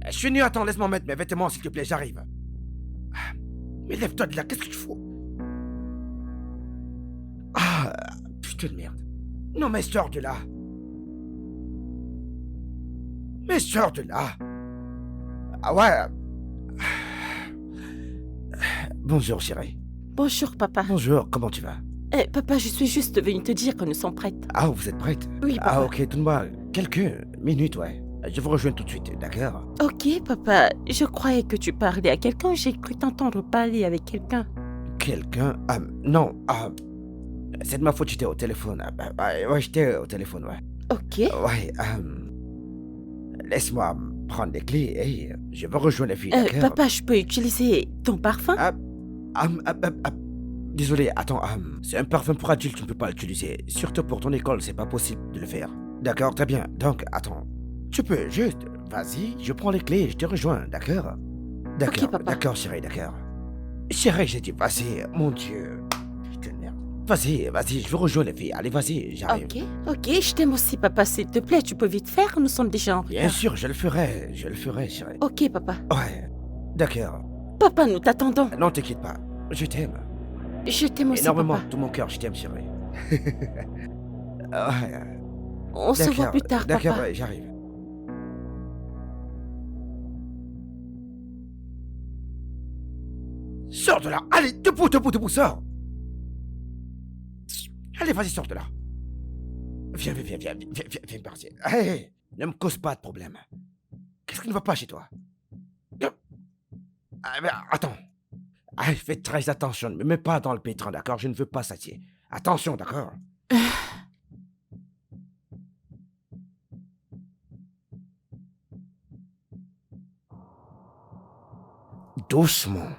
Je suis nu, attends, laisse-moi mettre mes vêtements, s'il te plaît, j'arrive. Mais lève-toi de là, qu'est-ce que tu fous? Ah, putain de merde. Non, mais sors de là. Mais sors de là. Ah ouais. Bonjour, chérie. Bonjour, papa. Bonjour, comment tu vas? Papa, je suis juste venue te dire que nous sommes prêtes. Ah, vous êtes prête? Oui, papa. Ah, ok, donne-moi quelques minutes, ouais. Je vous rejoins tout de suite, d'accord? Ok, papa. Je croyais que tu parlais à quelqu'un. J'ai cru t'entendre parler avec quelqu'un. Quelqu'un? Non, c'est de ma faute, j'étais au téléphone. Ouais, j'étais au téléphone, ouais. Ok. Ouais, laisse-moi prendre les clés et je vais rejoindre les filles, d'accord? Papa, je peux utiliser ton parfum? Désolé, attends, c'est un parfum pour adulte, tu ne peux pas l'utiliser. Surtout pour ton école, c'est pas possible de le faire. D'accord, très bien. Donc, attends. Tu peux juste, vas-y, je prends les clés et je te rejoins, d'accord? D'accord, Ok, papa. d'accord, chérie, d'accord. Chérie, j'ai dit, vas-y, mon Dieu. Putain de merde. Vas-y, je veux rejoindre les filles. Allez, vas-y, j'arrive. Ok, je t'aime aussi, papa. S'il te plaît, tu peux vite faire. Nous sommes déjà en retard. Bien sûr, je le ferai, chérie. Ok, papa. Ouais, d'accord. Papa, nous t'attendons. Non, t'inquiète pas, je t'aime. Je t'aime aussi, Énormément, papa. tout mon cœur, je t'aime, chérie. Ouais, On se voit plus tard, d'accord, papa. ouais, j'arrive. Sors de là! Allez, debout, sors! Allez, vas-y, sors de là! Viens partir. Hey, ne me cause pas de problème. Qu'est-ce qui ne va pas chez toi? Mais attends. Fais très attention, ne me mets pas dans le pétrin, d'accord? Je ne veux pas s'attirer. Attention, d'accord? Doucement.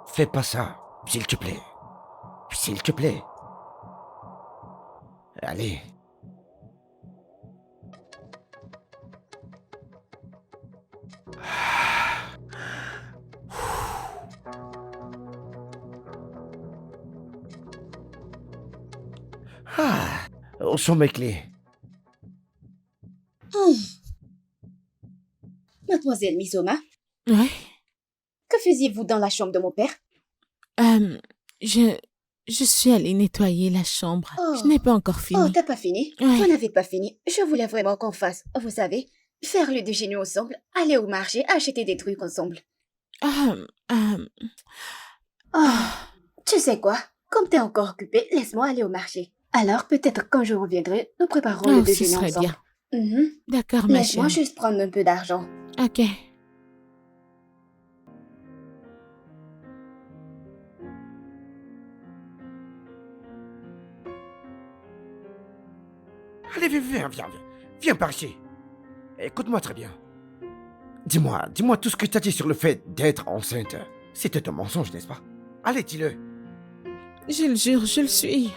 Fais pas ça, s'il te plaît. S'il te plaît. Allez. Où sont mes clés? Mademoiselle Misoma, Ouais. que faisiez-vous dans la chambre de mon père? Je suis allée nettoyer la chambre. Oh. Je n'ai pas encore Oh, fini. t'as pas fini? Ouais. Vous n'avez pas fini. Je voulais vraiment qu'on fasse, vous savez, faire le déjeuner ensemble, aller au marché, acheter des trucs ensemble. Oh, tu sais quoi? Comme t'es encore occupé, laisse-moi aller au marché. Alors, peut-être quand je reviendrai, nous préparerons le ce déjeuner serait ensemble. bien. Mhm. D'accord, ma Laisse-moi chérie. juste prendre un peu d'argent. Ok. Allez, viens par ici. Écoute-moi très bien. Dis-moi tout ce que tu as dit sur le fait d'être enceinte. C'était un mensonge, n'est-ce pas? Allez, dis-le. Je le jure, je le suis.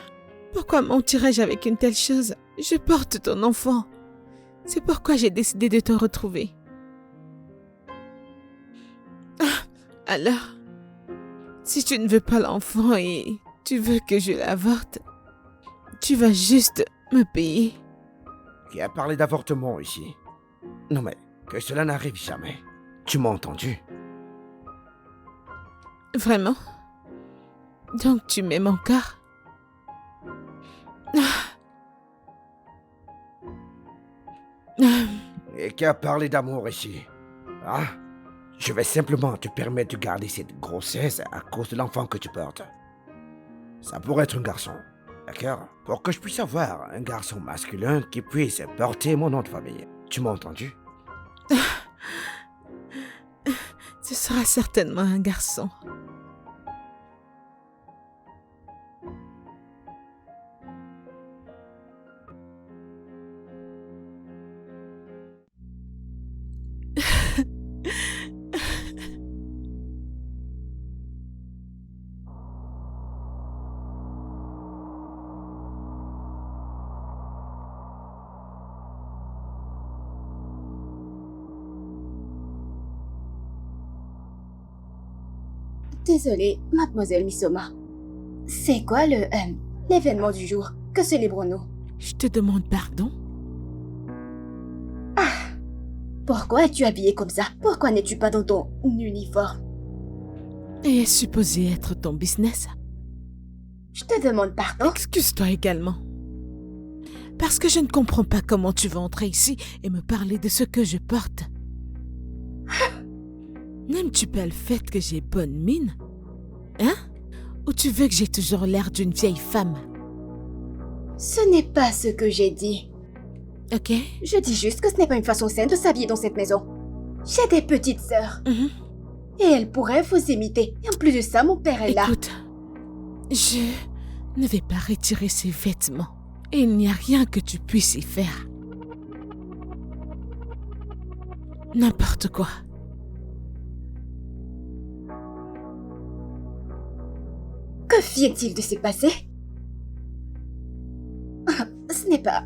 Pourquoi mentirais-je avec une telle chose? Je porte ton enfant. C'est pourquoi j'ai décidé de te retrouver. Alors, si tu ne veux pas l'enfant et tu veux que je l'avorte, tu vas juste me payer. Qui a parlé d'avortement ici? Non mais, que cela n'arrive jamais. Tu m'as entendu? Vraiment? Donc tu m'aimes encore? Et qui a parlé d'amour ici? Hein? Je vais simplement te permettre de garder cette grossesse à cause de l'enfant que tu portes. Ça pourrait être un garçon, d'accord? Pour que je puisse avoir un garçon masculin qui puisse porter mon nom de famille. Tu m'as entendu? Ce sera certainement un garçon. Désolée, mademoiselle Misoma. C'est quoi l'événement du jour? Que célébrons-nous? Je te demande pardon? Pourquoi es-tu habillée comme ça? Pourquoi n'es-tu pas dans ton uniforme? Et est supposé être ton business? Je te demande pardon? Excuse-toi également. Parce que je ne comprends pas comment tu vas entrer ici et me parler de ce que je porte. N'aimes-tu pas le fait que j'ai bonne mine? Hein? Ou tu veux que j'ai toujours l'air d'une vieille femme? Ce n'est pas ce que j'ai dit. Ok? Je dis juste que ce n'est pas une façon saine de s'habiller dans cette maison. J'ai des petites sœurs. Mhm. Et elles pourraient vous imiter. Et en plus de ça, mon père est là. Écoute, je ne vais pas retirer ces vêtements. Et il n'y a rien que tu puisses y faire. N'importe quoi. Que vient-il de se passer? Ce n'est pas...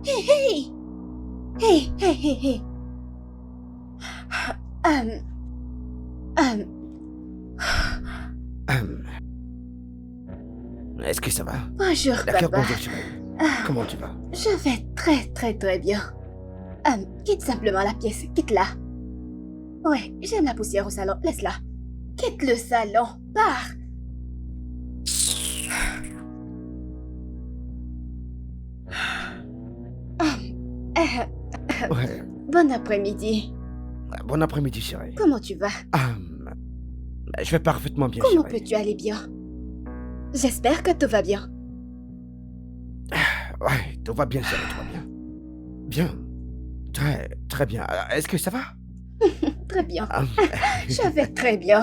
Hey! Hey, hey, hey, hey! Est-ce que ça va? Bonjour, D'accord, papa. bonjour chérie. Comment tu vas? Je vais très, très, très bien. Quitte simplement la pièce, quitte-la. Ouais, j'aime la poussière au salon, laisse-la. Quitte le salon, pars! Ouais. Bon après-midi. Bon après-midi chérie. Comment tu vas? Je vais parfaitement bien Comment chérie. peux-tu aller bien? J'espère que tout va bien. Ouais, tout va bien chérie, tout va bien. Bien. Très, très bien. Alors, est-ce que ça va? Très bien. Ah, Je vais très bien.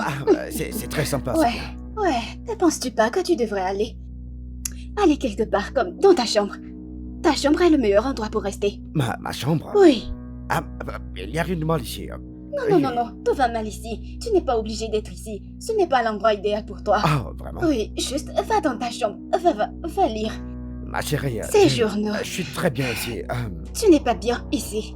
c'est très sympa. Ouais, ça. ouais. Ne penses-tu pas que tu devrais aller quelque part comme dans ta chambre? Ta chambre est le meilleur endroit pour rester. Ma chambre? Oui. Il n'y a rien de mal ici. Non, tout va mal ici. Tu n'es pas obligé d'être ici. Ce n'est pas l'endroit idéal pour toi. Ah, vraiment? Oui, juste va dans ta chambre. Va lire. Ma chérie. Ces journaux. Je suis très bien ici. Tu n'es pas bien ici.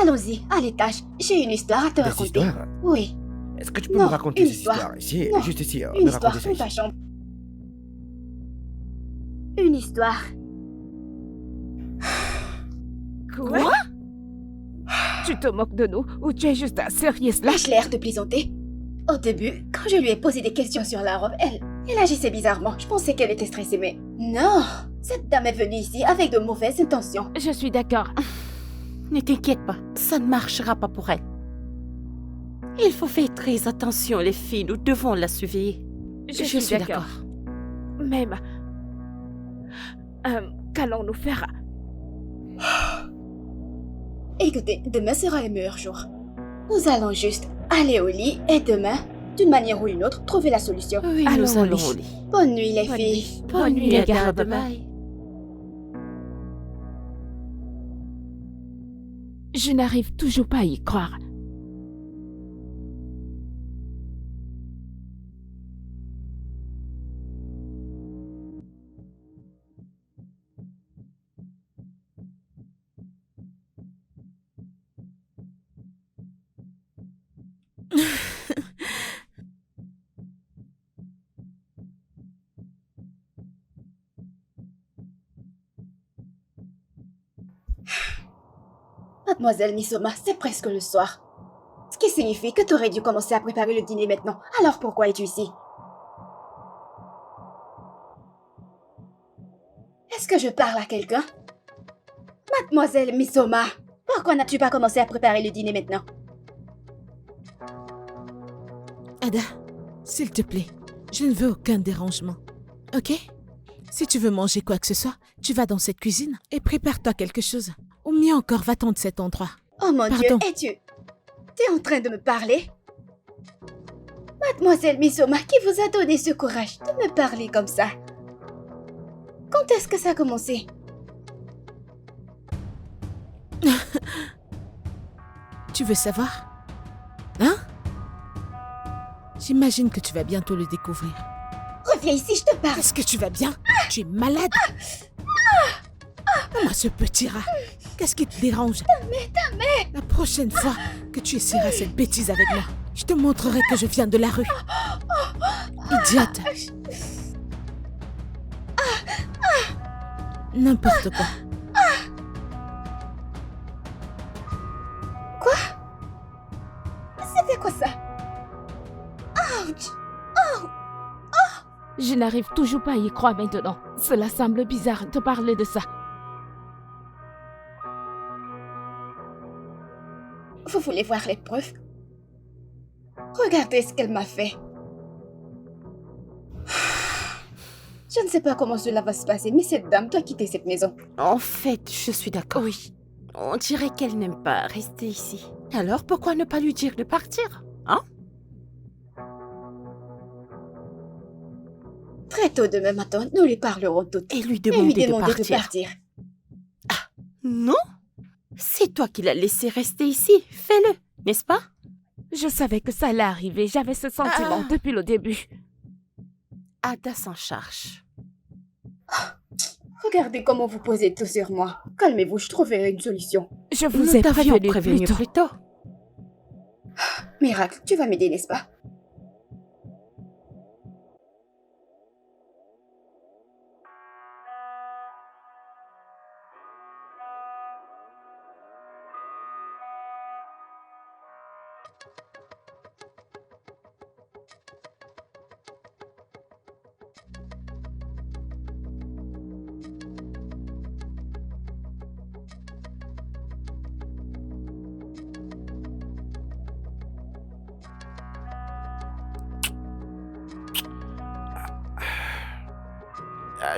Allons-y, à l'étage. J'ai une histoire à te Des raconter. histoires? Oui, Est-ce que tu peux Non, me raconter une ces histoire. histoires ici? Non, Juste ici, une me histoire raconter ça dans ta ici. chambre. Une histoire Quoi? Tu te moques de nous ou tu es juste sérieuse là? Ai-je l'air de plaisanter? Au début, quand je lui ai posé des questions sur la robe, elle agissait bizarrement. Je pensais qu'elle était stressée, mais non! Cette dame est venue ici avec de mauvaises intentions. Je suis d'accord. Ne t'inquiète pas, ça ne marchera pas pour elle. Il faut faire très attention, les filles, nous devons la surveiller. Je suis d'accord. Même. Qu'allons-nous faire? Écoutez, demain sera le meilleur jour. Nous allons juste aller au lit et demain, d'une manière ou d'une autre, trouver la solution. Oui, Allons nous au allons lit. au lit. Bonne nuit, les Bonne filles. nuit. Bonne nuit, les gardes-mailles. Je n'arrive toujours pas à y croire. Mademoiselle Misoma, c'est presque le soir. Ce qui signifie que tu aurais dû commencer à préparer le dîner maintenant. Alors pourquoi es-tu ici? Est-ce que je parle à quelqu'un? Mademoiselle Misoma, pourquoi n'as-tu pas commencé à préparer le dîner maintenant? Ada, s'il te plaît, je ne veux aucun dérangement. Ok? Si tu veux manger quoi que ce soit, tu vas dans cette cuisine et prépare-toi quelque chose. Ou mieux encore, va-t'en de cet endroit. Oh mon Pardon. Dieu, tu es en train de me parler? Mademoiselle Misoma, qui vous a donné ce courage de me parler comme ça? Quand est-ce que ça a commencé? Tu veux savoir? Hein? J'imagine que tu vas bientôt le découvrir. Reviens ici, je te parle. Est-ce que tu vas bien? Tu es malade? Moi, ce petit rat. Qu'est-ce qui te dérange? La prochaine fois que tu essaieras cette bêtise avec moi, je te montrerai que je viens de la rue. Idiote. N'importe quoi. C'était quoi ça? Ouch! Je n'arrive toujours pas à y croire maintenant. Cela semble bizarre de parler de ça. Vous voulez voir les preuves? Regardez ce qu'elle m'a fait. Je ne sais pas comment cela va se passer, mais cette dame doit quitter cette maison. En fait, je suis d'accord. Oui. On dirait qu'elle n'aime pas rester ici. Alors pourquoi ne pas lui dire de partir? Hein? Très tôt demain matin, nous lui parlerons toutes. Et lui Et demander, lui demander de partir. Non? C'est toi qui l'as laissé rester ici. Fais-le, n'est-ce pas? Je savais que ça allait arriver. J'avais ce sentiment depuis le début. Ada s'en charge. Regardez comment vous posez tout sur moi. Calmez-vous, je trouverai une solution. Je vous Nous ai t'avions prévenu prévenu plus tôt. plus tôt. Miracle, tu vas m'aider, n'est-ce pas?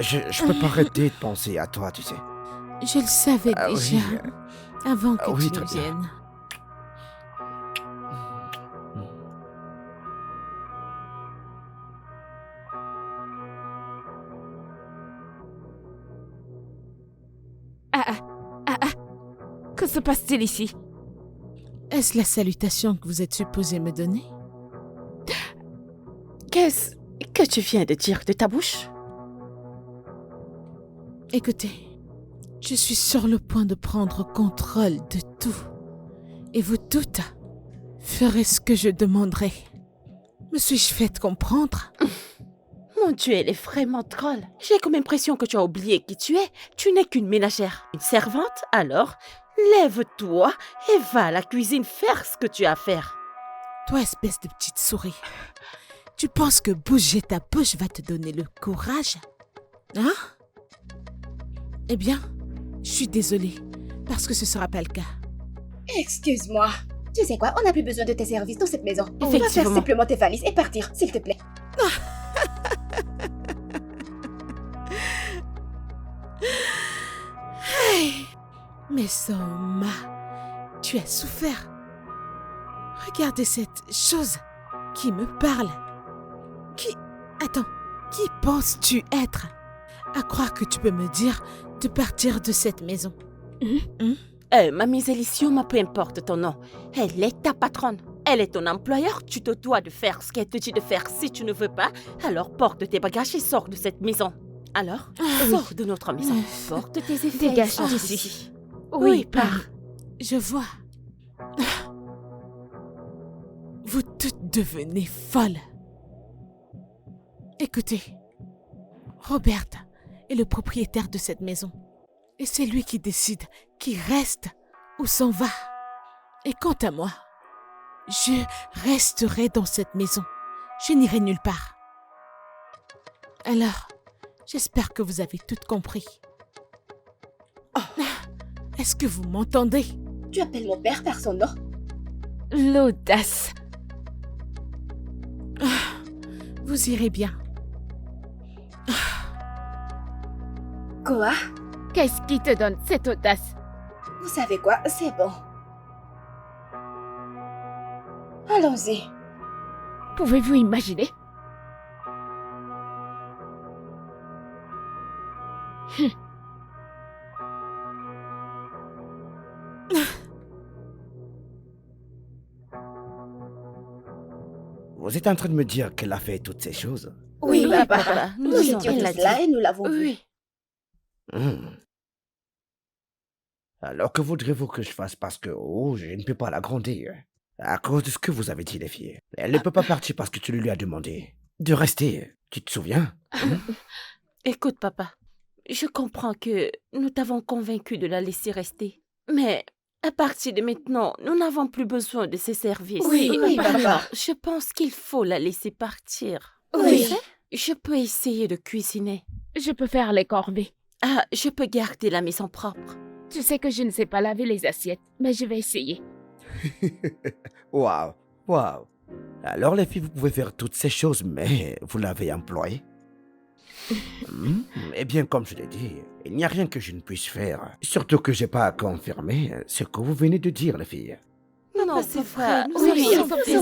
Je peux pas arrêter de penser à toi, tu sais. Je le savais Ah oui, déjà. Avant que oui, tu ne très bien. viennes. Que se passe-t-il ici? Est-ce la salutation que vous êtes supposé me donner? Qu'est-ce que tu viens de dire de ta bouche? Écoutez, je suis sur le point de prendre contrôle de tout. Et vous toutes ferez ce que je demanderai. Me suis-je fait comprendre? Mon Dieu, elle est vraiment drôle. J'ai comme impression que tu as oublié qui tu es. Tu n'es qu'une ménagère. Une servante, alors Lève-toi et va à la cuisine faire ce que tu as à faire. Toi, espèce de petite souris, tu penses que bouger ta bouche va te donner le courage? Hein? Eh bien, je suis désolée, parce que ce sera pas le cas. Excuse-moi. Tu sais quoi, on n'a plus besoin de tes services dans cette maison. On va faire Effectivement. simplement tes valises et partir, s'il te plaît. Mais Soma, tu as souffert. Regardez cette chose qui me parle. Qui penses-tu être? À croire que tu peux me dire de partir de cette maison. Mamie Zélicium, peu importe ton nom, elle est ta patronne. Elle est ton employeur, tu te dois de faire ce qu'elle te dit de faire. Si tu ne veux pas, alors porte tes bagages et sors de cette maison. Alors, sors de notre maison. Porte tes effets. Dégage sors d'ici. Oui, pars. Je vois. Vous toutes devenez folles. Écoutez, Robert est le propriétaire de cette maison. Et c'est lui qui décide qui reste ou s'en va. Et quant à moi, je resterai dans cette maison. Je n'irai nulle part. Alors, j'espère que vous avez toutes compris. Est-ce que vous m'entendez? Tu appelles mon père par son nom? L'audace. Vous irez bien. Quoi? Qu'est-ce qui te donne cette audace? Vous savez quoi? C'est bon. Allons-y. Pouvez-vous imaginer? Vous êtes en train de me dire qu'elle a fait toutes ces choses? Oui, papa. papa. Nous disons, étions elle l'a tous là dit. et nous l'avons vu. Oui. Alors que voudrez-vous que je fasse parce que, je ne peux pas la gronder. À cause de ce que vous avez dit, les filles. Elle ne peut pas partir parce que tu lui as demandé de rester. Tu te souviens? Écoute, papa, je comprends que nous t'avons convaincu de la laisser rester. Mais à partir de maintenant, nous n'avons plus besoin de ses services. Oui, papa. Alors, je pense qu'il faut la laisser partir. Oui. Tu sais, je peux essayer de cuisiner. Je peux faire les corvées. Ah, je peux garder la maison propre. Tu sais que je ne sais pas laver les assiettes, mais je vais essayer. Waouh, waouh. Alors les filles, vous pouvez faire toutes ces choses, mais vous l'avez employé? Eh bien, comme je l'ai dit, il n'y a rien que je ne puisse faire. Surtout que j'ai pas à confirmer ce que vous venez de dire, les filles. Non, c'est vrai. Oui, nous sommes des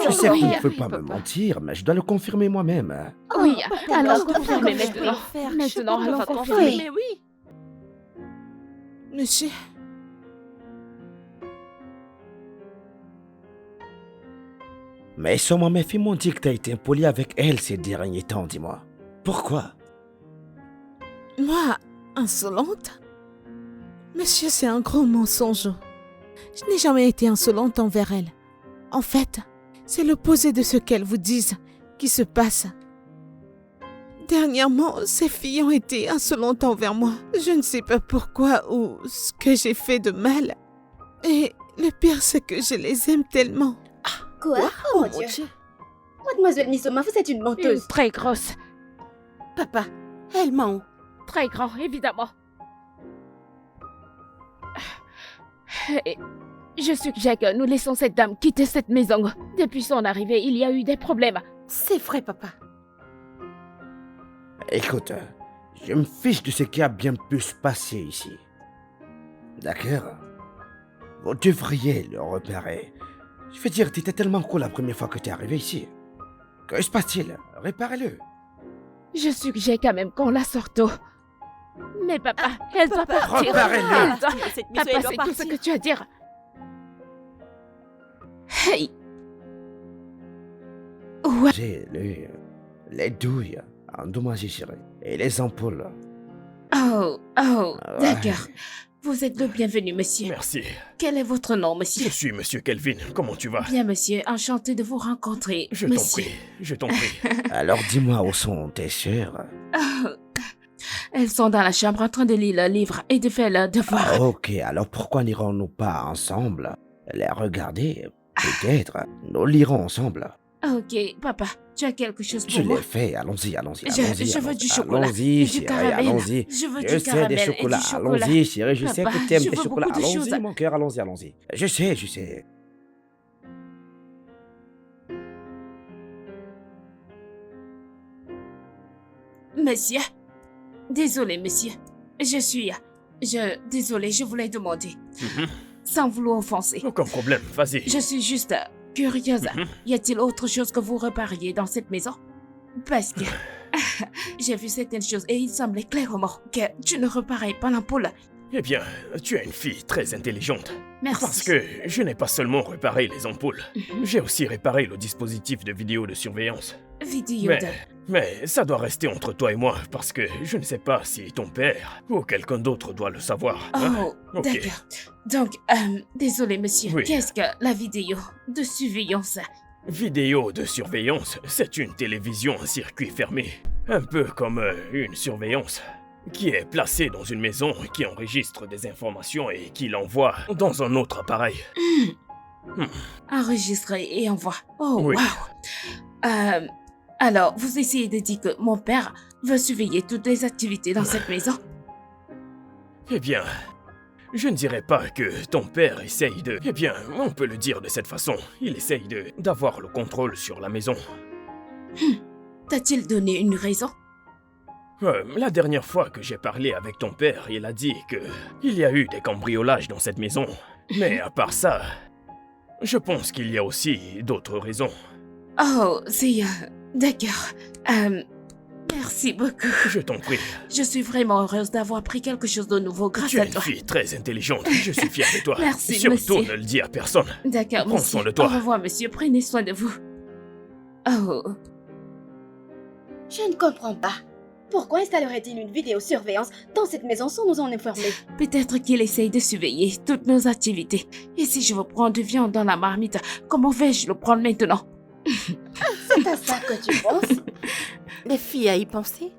Je sais que vous ne pouvez pas Oui, me papa. mentir, mais je dois le confirmer moi-même. Oui, allons d'accord, confirmer d'accord, maintenant. Faire, Maintenant, je allons peux confirmer. confirmer, oui. Monsieur, Mais sûrement mes filles m'ont dit que t'as été impoli avec elle ces derniers temps, dis-moi. Pourquoi? moi, insolente? Monsieur, c'est un gros mensonge. Je n'ai jamais été insolente envers elle. En fait, c'est l'opposé de ce qu'elles vous disent qui se passe. Dernièrement, ces filles ont été insolentes envers moi. Je ne sais pas pourquoi ou ce que j'ai fait de mal. Et le pire, c'est que je les aime tellement. Quoi? Oh mon Dieu. Mademoiselle Misoma, vous êtes une Une menteuse. très grosse. Papa, elle ment. Très grand, évidemment. Et je suggère que nous laissons cette dame quitter cette maison. Depuis son arrivée, il y a eu des problèmes. C'est vrai, papa. Écoute, je me fiche de ce qui a bien pu se passer ici. D'accord? Vous devriez le repérer. Je veux dire, t'étais tellement cool la première fois que t'es arrivé ici. Que se passe-t-il? Réparez-le. Je suggère quand même qu'on la sorte tôt. Mais papa, elle doit partir. Reparez-le. Elle doit... Cette maison, Papa, elle doit c'est tout ce partir. que tu as à dire. Hey! Ouais. J'ai les douilles endommagées, chérie. Et les ampoules. Oh, Ouais. d'accord. Vous êtes le bienvenu, monsieur. Merci. Quel est votre nom, Je monsieur? suis Monsieur Kelvin. Comment tu vas? Bien, monsieur. Enchanté de vous rencontrer, Je t'en monsieur. prie. Je t'en prie. Alors dis-moi où sont tes sœurs? Elles sont dans la chambre en train de lire le livre et de faire leurs devoirs. Ok, alors pourquoi n'irons-nous pas ensemble les regarder? Peut-être, nous lirons ensemble. Ok, papa, tu as quelque chose pour Je moi? l'ai fait, allons-y, allons-y, Je allons-y. veux allons-y. du chocolat. Allons-y, Et du chérie, caramel. allons-y. Je veux Je du sais caramel des et du chocolats, chocolat. allons-y, chérie, je sais Papa, que t'aimes je des veux chocolats. beaucoup de choses. Allons-y, mon cœur, allons-y, allons-y. Je sais, je sais. Monsieur, désolé, monsieur. Désolé, je voulais demander. Sans vouloir offenser. Aucun problème, vas-y. Je suis juste curieuse. Y a-t-il autre chose que vous repariez dans cette maison? Parce que j'ai vu certaines choses et il semblait clairement que tu ne reparais pas l'ampoule. Eh bien, tu es une fille très intelligente. Merci. Parce que je n'ai pas seulement réparé les ampoules, j'ai aussi réparé le dispositif de vidéo de surveillance. Vidéo de... Mais ça doit rester entre toi et moi, parce que je ne sais pas si ton père ou quelqu'un d'autre doit le savoir. hein? Oh, Ok. d'accord. Donc, désolé, monsieur. Oui. Qu'est-ce que la vidéo de surveillance? Vidéo de surveillance, c'est une télévision en circuit fermé. Un peu comme une surveillance, qui est placée dans une maison, qui enregistre des informations et qui l'envoie dans un autre appareil. Enregistré et envoie. Oh, Oui. wow. Alors, vous essayez de dire que mon père veut surveiller toutes les activités dans cette maison? Eh bien, je ne dirais pas que ton père essaye de... Eh bien, on peut le dire de cette façon. Il essaye d'avoir le contrôle sur la maison. T'a-t-il donné une raison? La dernière fois que j'ai parlé avec ton père, il a dit que il y a eu des cambriolages dans cette maison. Mais à part ça, je pense qu'il y a aussi d'autres raisons. Oh, c'est... D'accord. Merci beaucoup. Je t'en prie. Je suis vraiment heureuse d'avoir appris quelque chose de nouveau grâce Tu es à une toi. fille très intelligente. Je suis fier de toi. Merci, Surtout monsieur. ne le dis à personne. D'accord, Prends monsieur. soin de toi. Au revoir, monsieur. Prenez soin de vous. Oh, Je ne comprends pas. Pourquoi installerait-il une vidéosurveillance dans cette maison sans nous en informer? peut-être qu'il essaye de surveiller toutes nos activités. Et si je veux prendre de viande dans la marmite, comment vais-je le prendre maintenant? C'est à ça que tu penses? Les filles à y penser.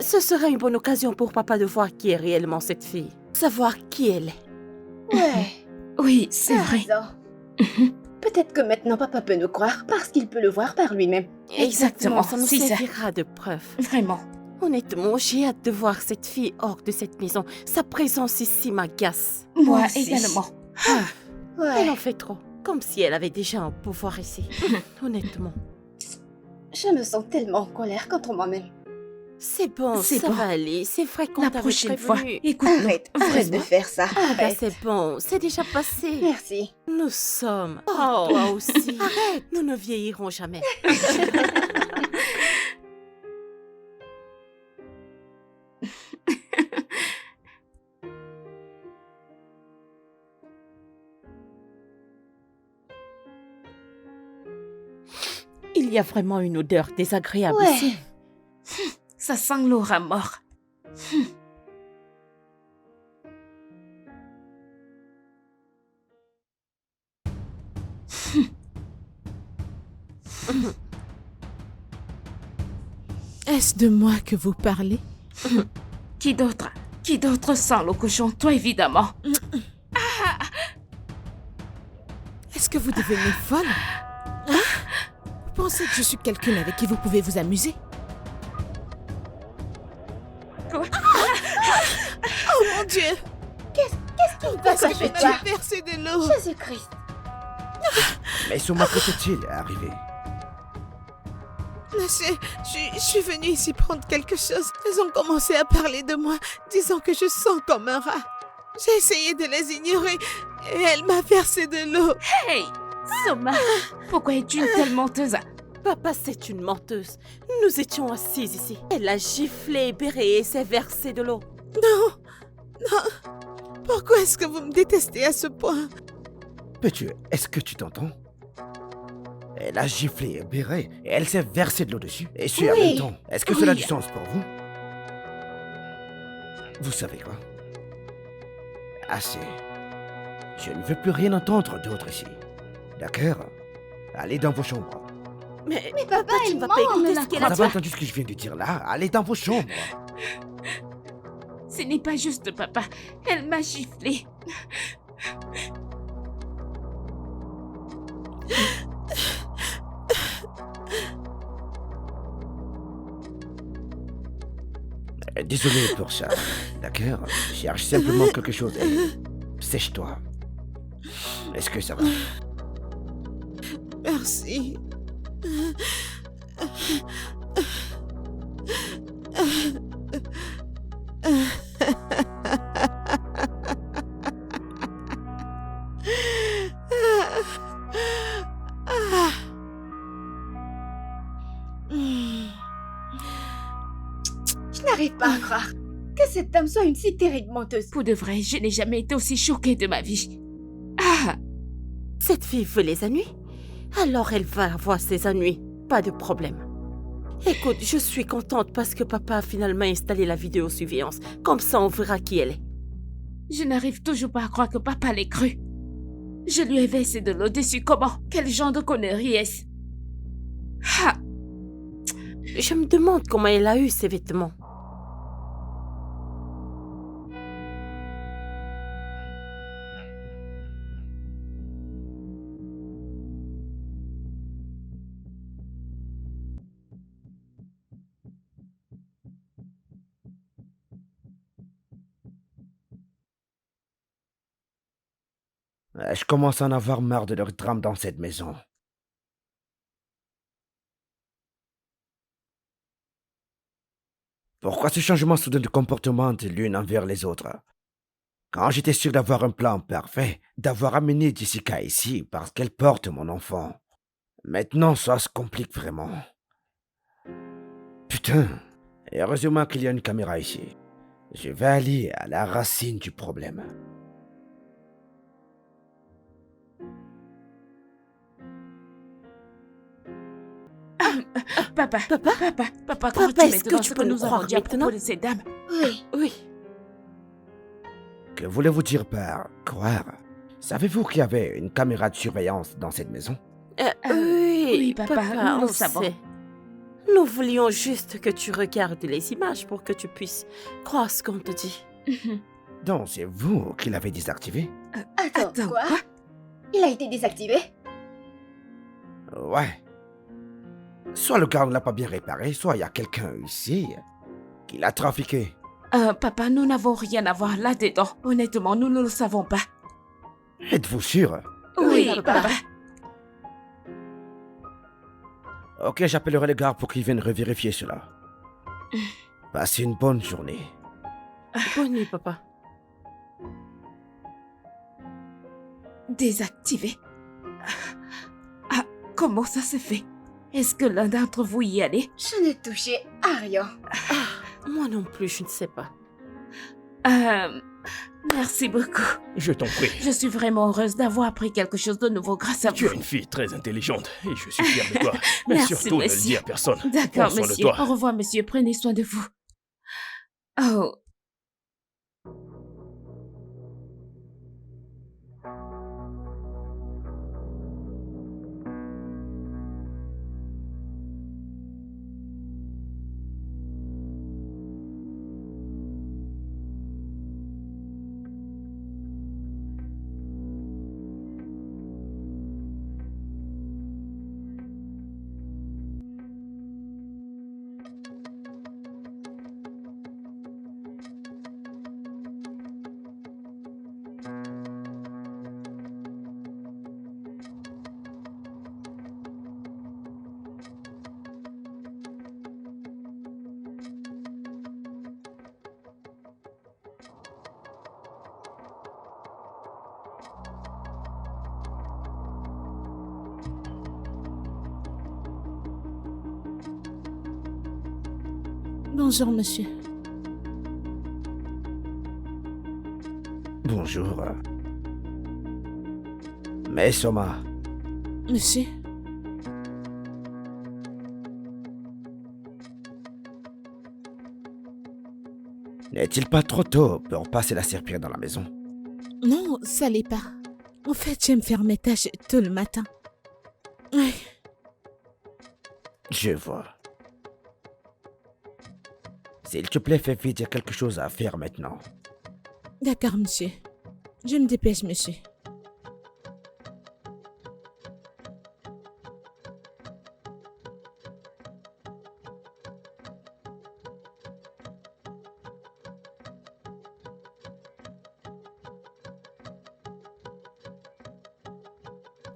Ce serait une bonne occasion pour papa de voir qui est réellement cette fille. Savoir qui elle est. Ouais, Oui, c'est t'as vrai. raison. Peut-être que maintenant papa peut nous croire parce qu'il peut le voir par lui-même. Exactement, Ça nous c'est ça. servira de preuve. Vraiment. Honnêtement, j'ai hâte de voir cette fille hors de cette maison. Sa présence ici m'agace. Moi aussi. également. Elle Ouais, en fait trop. Comme si elle avait déjà un pouvoir ici. Honnêtement. je me sens tellement en colère contre moi-même. C'est bon, C'est ça bon. va aller. C'est vrai qu'on La t'avait prochaine fois, prévenu. écoute-nous. Arrête de Vraiment. faire ça. Ah bah Arrête. c'est bon, c'est déjà passé. Merci. Nous sommes. Oh, toi aussi. Arrête. Nous ne vieillirons jamais. Il y a vraiment une odeur désagréable Ouais. ici. Ça sent l'aura mort. Est-ce de moi que vous parlez? Qui d'autre? Qui d'autre sent le cochon? Toi, évidemment. Est-ce que vous devenez folle? Hein? Vous pensez que je suis quelqu'un avec qui vous pouvez vous amuser? Quoi? Oh mon Dieu! Qu'est-ce Parce que que tu tu fais toi? as versé de l'eau! Jésus-Christ. Mais Souma, que s'est-il arrivé? Monsieur, je suis venue ici prendre quelque chose. Elles ont commencé à parler de moi, disant que je sens comme un rat. J'ai essayé de les ignorer et elle m'a versé de l'eau. Hey! Soma! Pourquoi es-tu une telle menteuse? Papa, c'est une menteuse. Nous étions assises ici. Elle a giflé, béré et s'est versé de l'eau. Non. Pourquoi est-ce que vous me détestez à ce point? Peux-tu, est-ce que tu t'entends? Elle a giflé et béré et elle s'est versée de l'eau dessus. Et ce, en Oui. même temps. Est-ce que cela a Oui. du sens pour vous? Vous savez quoi? Assez. Je ne veux plus rien entendre d'autre ici. D'accord? Allez dans vos chambres. Mais papa, tu elle ne vas ment, pas écouter la ce qu'elle Vous a avez dit. entendu ce que je viens de dire là? Allez dans vos chambres. Ce n'est pas juste, papa. Elle m'a giflé. Désolé pour ça, d'accord? Cherche simplement quelque chose et sèche-toi. Est-ce que ça va? Merci. Je n'arrive pas à croire que cette dame soit une si terrible menteuse. Pour de vrai, je n'ai jamais été aussi choquée de ma vie. Ah! Cette fille veut les ennuis? Alors elle va avoir ses ennuis. Pas de problème. Écoute, je suis contente parce que papa a finalement installé la vidéosurveillance. Comme ça, on verra qui elle est. Je n'arrive toujours pas à croire que papa l'ait cru. Je lui ai versé de l'eau dessus. Comment? Quel genre de connerie est-ce? Ah! Je me demande comment elle a eu ces vêtements. Je commence à en avoir marre de leur drame dans cette maison. Pourquoi ce changement soudain de comportement de l'une envers les autres? Quand j'étais sûr d'avoir un plan parfait, d'avoir amené Jessica ici parce qu'elle porte mon enfant. Maintenant, ça se complique vraiment. Putain, et heureusement qu'il y a une caméra ici. Je vais aller à la racine du problème. Papa, Papa? papa, Papa, crois-tu est-ce que maintenant tu ce peux que nous nous avons croire dit à maintenant? propos de ces dames? Oui. Oui. Que voulez-vous dire par croire? Savez-vous qu'il y avait une caméra de surveillance dans cette maison? Oui, papa, nous on le savons. sait. Nous voulions juste que tu regardes les images pour que tu puisses croire ce qu'on te dit. Donc, c'est vous qui l'avez désactivé? Attends, quoi? Il a été désactivé? Ouais. Soit le gars ne l'a pas bien réparé, soit il y a quelqu'un ici qui l'a trafiqué. Papa, nous n'avons rien à voir là-dedans. Honnêtement, nous ne le savons pas. Êtes-vous sûr? Oui, papa. papa. Ok, j'appellerai les gars pour qu'ils viennent revérifier cela. Passez une bonne journée. Bonne nuit, papa. Désactivé. Ah, comment ça se fait? Est-ce que l'un d'entre vous y allait? Je n'ai touché à rien. Moi non plus, je ne sais pas. Merci beaucoup. Je t'en prie. Je suis vraiment heureuse d'avoir appris quelque chose de nouveau grâce à Tu vous. es une fille très intelligente et je suis fier de toi. Mais Merci, surtout, ne le monsieur. dis à personne. D'accord, Prends soin de monsieur. toi. Au revoir, monsieur. Prenez soin de vous. Oh. Bonjour, monsieur. Bonjour. Mais Soma, Monsieur, n'est-il pas trop tôt pour passer la serpillère dans la maison? non, ça l'est pas. En fait, j'aime faire mes tâches tôt le matin. Oui, Je vois. S'il te plaît, fais vite, il y a quelque chose à faire maintenant. D'accord, monsieur. Je me dépêche, monsieur.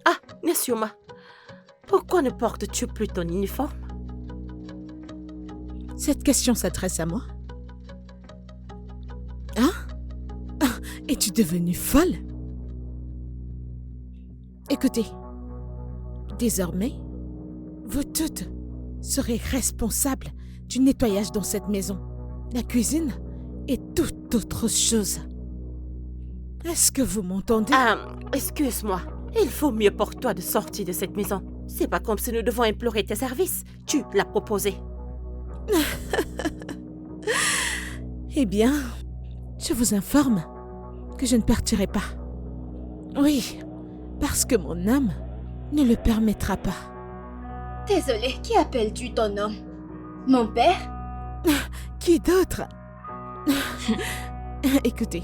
Ah, Nesioma, pourquoi ne portes-tu plus ton uniforme? Cette question s'adresse à moi. Hein? Ah, es-tu devenue folle? Écoutez, désormais, vous toutes serez responsables du nettoyage dans cette maison, la cuisine et toute autre chose. Est-ce que vous m'entendez? Ah, excuse-moi. Il faut mieux pour toi de sortir de cette maison. C'est pas comme si nous devons implorer tes services. Tu l'as proposé. Eh bien, je vous informe que je ne partirai pas. Oui, parce que mon âme ne le permettra pas. Désolée, qui appelles-tu ton homme? Mon père? Qui d'autre? Écoutez,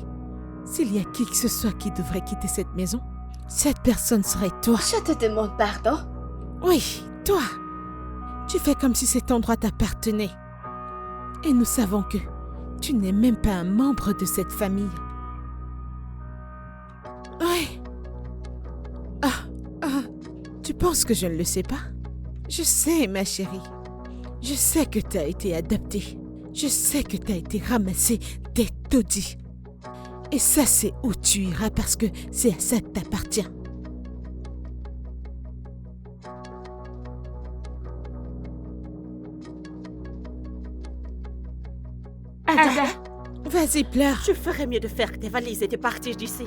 s'il y a qui que ce soit qui devrait quitter cette maison, cette personne serait toi. Je te demande pardon. Oui, toi. Tu fais comme si cet endroit t'appartenait. Et nous savons que tu n'es même pas un membre de cette famille. Oui. Tu penses que je ne le sais pas? Je sais, ma chérie. Je sais que tu as été adoptée. Je sais que tu as été ramassée des taudis. Et ça, c'est où tu iras parce que c'est à ça que t'appartiens. Ada, Vas-y, pleure. Je ferais mieux de faire tes valises et de partir d'ici.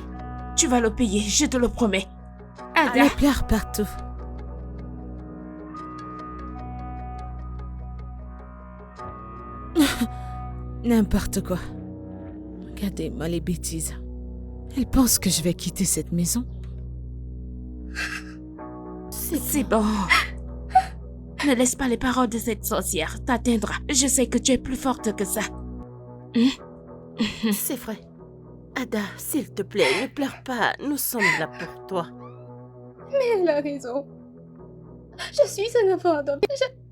tu vas le payer, je te le promets. Ada, Elle pleure partout. N'importe quoi. Regardez-moi les bêtises. Elle pense que je vais quitter cette maison. c'est bon. Ne laisse pas les paroles de cette sorcière t'atteindre. Je sais que tu es plus forte que ça. C'est vrai. Ada, s'il te plaît, ne pleure pas. Nous sommes là pour toi. Mais elle a raison. Je suis un enfant adopté.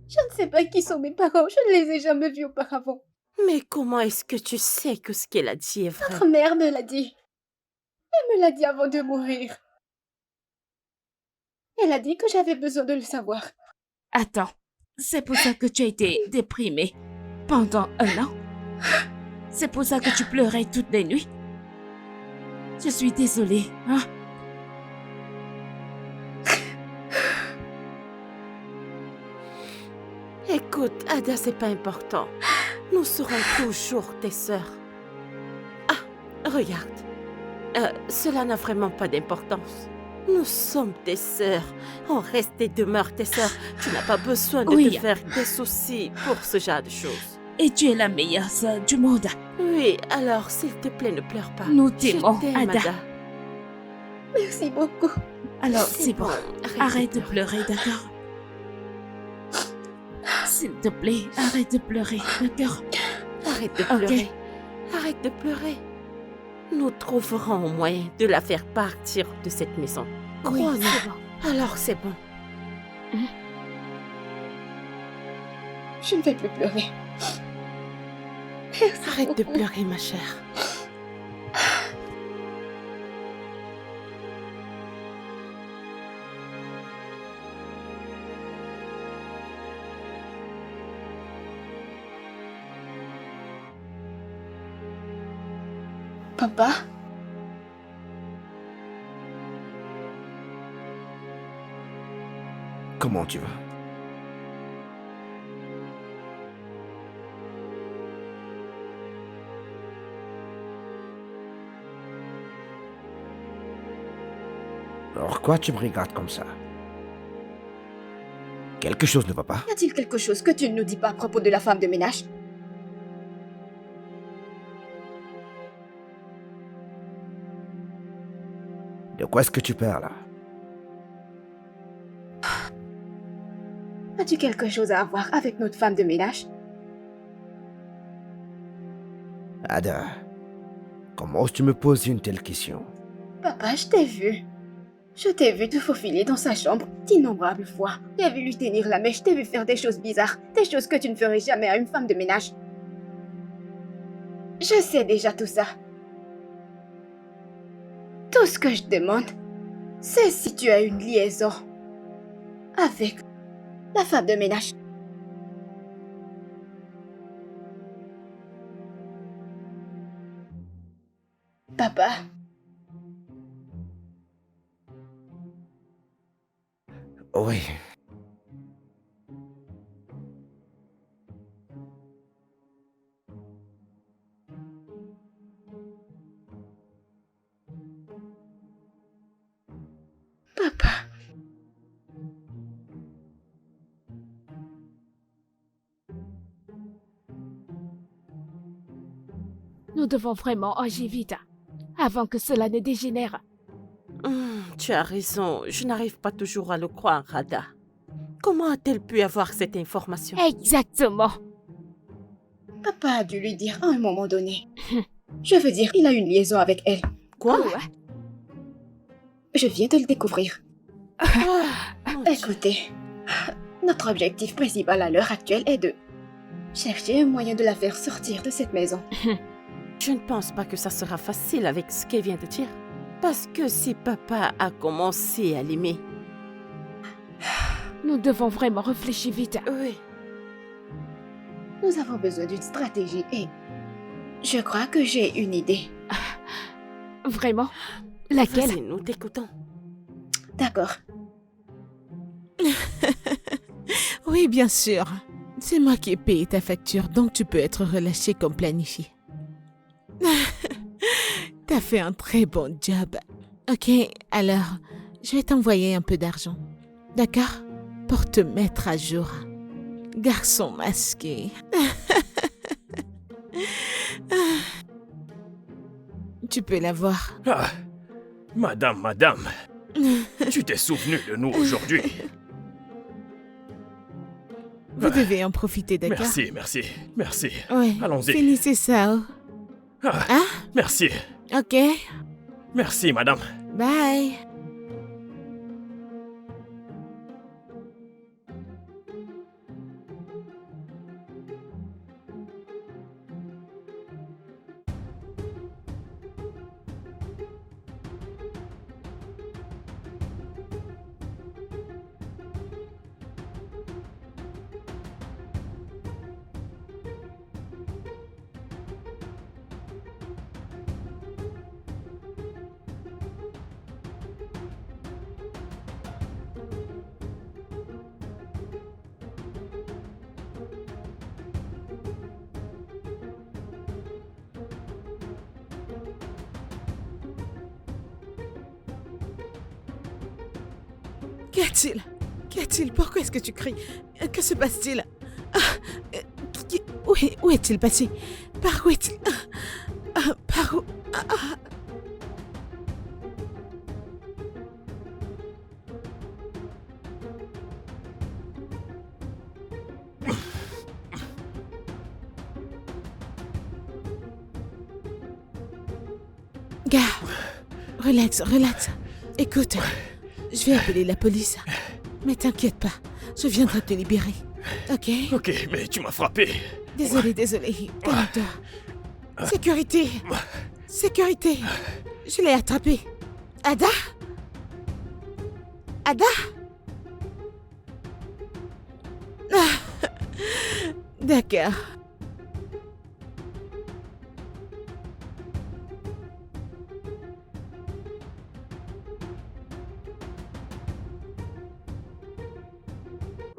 Je ne sais pas qui sont mes parents. Je ne les ai jamais vus auparavant. Mais comment est-ce que tu sais que ce qu'elle a dit est vrai? Votre mère me l'a dit. Elle me l'a dit avant de mourir. Elle a dit que j'avais besoin de le savoir. Attends, c'est pour ça que tu as été déprimée pendant 1 an? C'est pour ça que tu pleurais toutes les nuits? Je suis désolée, hein? Écoute, Ada, c'est pas important. Nous serons toujours tes sœurs. Ah, regarde. Cela n'a vraiment pas d'importance. Nous sommes tes sœurs. On reste et demeure tes sœurs. Tu n'as pas besoin de Oui. te faire des soucis pour ce genre de choses. Et tu es la meilleure sœur du monde. Oui, alors s'il te plaît, ne pleure pas. Nous Je t'aimons, t'aime, Ada. Merci beaucoup. Alors, c'est bon. Arrête, Arrête de pleurer, d'accord? S'il te plaît, arrête de pleurer, d'accord? Arrête de Ok. pleurer. Arrête de pleurer. Nous trouverons un moyen de la faire partir de cette maison. Oui, Crois-nous. c'est bon. Alors c'est bon. Je ne vais plus pleurer. Arrête de pleurer, ma chère. Papa? Comment tu vas? Pourquoi tu me regardes comme ça? Quelque chose ne va pas? Y a-t-il quelque chose que tu ne nous dis pas à propos de la femme de ménage? De quoi est-ce que tu parles? As-tu quelque chose à voir avec notre femme de ménage? Ada, comment tu me poses une telle question? Papa, je t'ai vu. Je t'ai vu te faufiler dans sa chambre d'innombrables fois. Je t'ai vu lui tenir la mèche, je t'ai vu faire des choses bizarres, des choses que tu ne ferais jamais à une femme de ménage. Je sais déjà tout ça. Tout ce que je demande, c'est si tu as une liaison avec la femme de ménage. Papa, Oui. papa. Nous devons vraiment agir vite, avant que cela ne dégénère. Tu as raison, je n'arrive pas toujours à le croire, Ada. Comment a-t-elle pu avoir cette information? Exactement. Papa a dû lui dire à un moment donné. Je veux dire, il a une liaison avec elle. Quoi? Oh, Je viens de le découvrir. Mon Dieu. Écoutez, notre objectif principal à l'heure actuelle est de chercher un moyen de la faire sortir de cette maison. Je ne pense pas que ça sera facile avec ce qu'elle vient de dire. Parce que si papa a commencé à l'aimer... nous devons vraiment réfléchir vite. Oui. Nous avons besoin d'une stratégie et je crois que j'ai une idée. Vraiment? Laquelle? Vas-y, nous t'écoutons. D'accord. Oui, bien sûr. C'est moi qui ai payé ta facture, donc tu peux être relâché comme planifié. T'as fait un très bon job. Ok, alors, je vais t'envoyer un peu d'argent. D'accord? Pour te mettre à jour. Garçon masqué. Tu peux l'avoir. Ah, madame, tu t'es souvenu de nous aujourd'hui. Vous devez en profiter, d'accord? Merci. Ouais. Allons-y. Finissez ça. Oh. Ah, Hein? merci, Ok. merci, madame. Bye. Qu'y a-t-il? Qu'y a-t-il? Pourquoi est-ce que tu cries? Que se passe-t-il? Où est-il passé? Par où est-il? Par où? Gars, relax. Écoute, je vais appeler la police. Mais t'inquiète pas, je viendrai te libérer. Ok? Ok, mais tu m'as frappé. Désolé. Calme-toi. Sécurité. Je l'ai attrapé. Ada? D'accord.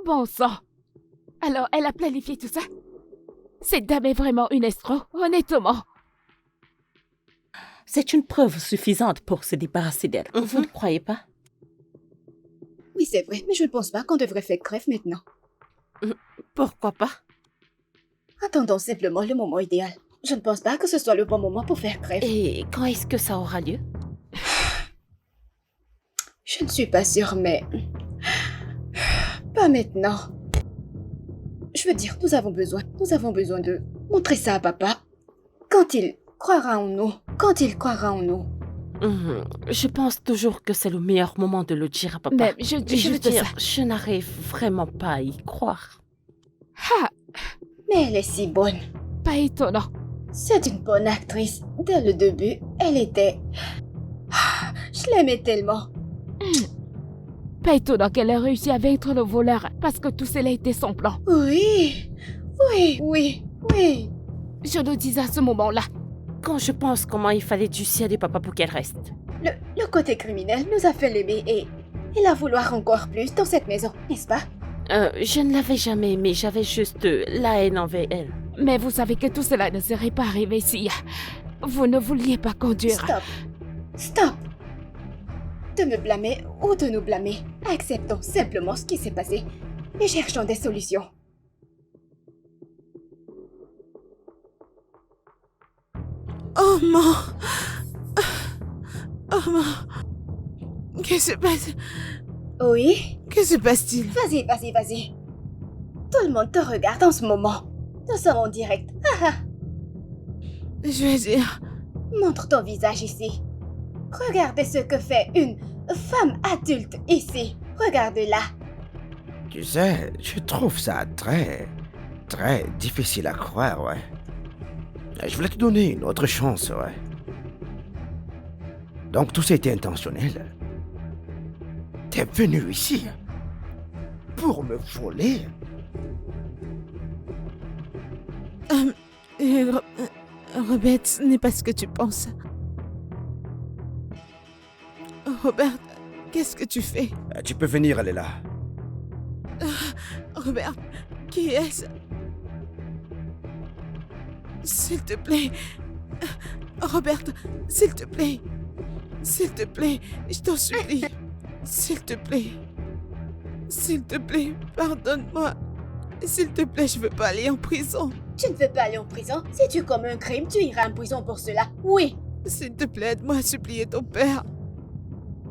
Bon sang. Alors, elle a planifié tout ça? Cette dame est vraiment une escroc, honnêtement. C'est une preuve suffisante pour se débarrasser d'elle. Vous ne croyez pas? Oui, c'est vrai, mais je ne pense pas qu'on devrait faire grève maintenant. Pourquoi pas? Attendons simplement le moment idéal. Je ne pense pas que ce soit le bon moment pour faire grève. Et quand est-ce que ça aura lieu? Je ne suis pas sûre, mais... Pas maintenant. Je veux dire, nous avons besoin de montrer ça à papa. quand il croira en nous, quand il croira en nous. Je pense toujours que c'est le meilleur moment de le dire à papa. Mais je Et veux veux dire, ça. je n'arrive vraiment pas à y croire. Ah, Mais elle est si bonne. pas étonnant. C'est une bonne actrice. Dès le début, elle était... Je l'aimais tellement. Pas étonnant qu'elle ait réussi à vaincre le voleur parce que tout cela était son plan. Oui, oui, oui, oui. Je le disais à ce moment-là. Quand je pense comment il fallait dissuader papa pour qu'elle reste. Le côté criminel nous a fait l'aimer et la vouloir encore plus dans cette maison, n'est-ce pas? Je ne l'avais jamais aimée, j'avais juste la haine envers elle. Mais vous savez que tout cela ne serait pas arrivé si vous ne vouliez pas conduire. Stop. Stop. De me blâmer ou de nous blâmer. Acceptons simplement ce qui s'est passé et cherchons des solutions. Oh non. Oh non. Qu'est-ce qui se passe? Oui? Que se passe-t-il? Vas-y, vas-y, vas-y. Tout le monde te regarde en ce moment. Nous sommes en direct. Je vais dire... Montre ton visage ici. Regardez ce que fait une femme adulte ici. Regarde-la. Tu sais, je trouve ça très difficile à croire, ouais. Je voulais te donner une autre chance, ouais. Donc tout ça était intentionnel. T'es venu ici pour me voler? Robert, ce n'est pas ce que tu penses. Robert, qu'est-ce que tu fais? Tu peux venir, elle est là. Robert, qui est-ce? S'il te plaît. Robert, s'il te plaît. S'il te plaît, je t'en supplie. S'il te plaît. S'il te plaît, pardonne-moi. S'il te plaît, je veux pas aller en prison. Tu ne veux pas aller en prison? Si tu commets un crime, tu iras en prison pour cela. Oui. S'il te plaît, aide-moi à supplier ton père.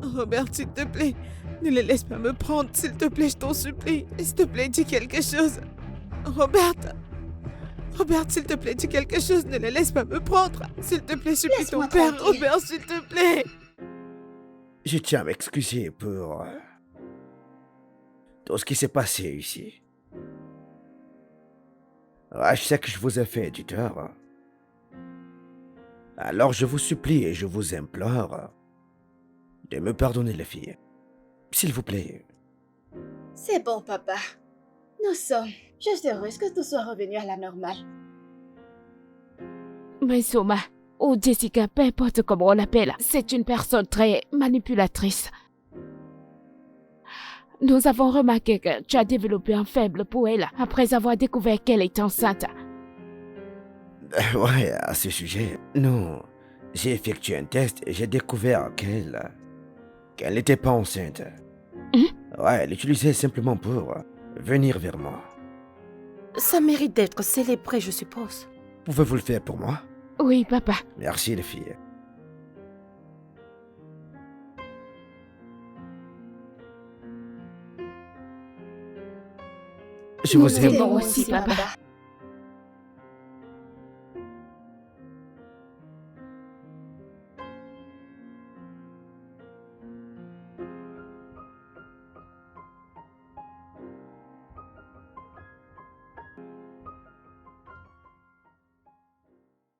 Robert, s'il te plaît, ne les laisse pas me prendre. S'il te plaît, je t'en supplie. S'il te plaît, dis quelque chose. Robert. Robert, s'il te plaît, dis quelque chose. Ne les laisse pas me prendre. S'il te plaît, supplie ton Laisse-moi père. tranquille. Robert, s'il te plaît. Je tiens à m'excuser pour tout ce qui s'est passé ici. Ouais, je sais que je vous ai fait du tort. Alors je vous supplie et je vous implore de me pardonner, les filles. S'il vous plaît. C'est bon, papa. Nous sommes juste heureuses que tout soit revenu à la normale. Mais Soma, ou Jessica, peu importe comment on l'appelle, c'est une personne très manipulatrice. Nous avons remarqué que tu as développé un faible pour elle après avoir découvert qu'elle est enceinte. Ouais, à ce sujet, non. J'ai effectué un test et j'ai découvert qu'elle n'était pas enceinte. Ouais, elle l'utilisait simplement pour venir vers moi. Ça mérite d'être célébré, je suppose. Pouvez-vous le faire pour moi? Oui, papa. Merci, les filles. Je Nous vous aime. aimons aussi, papa.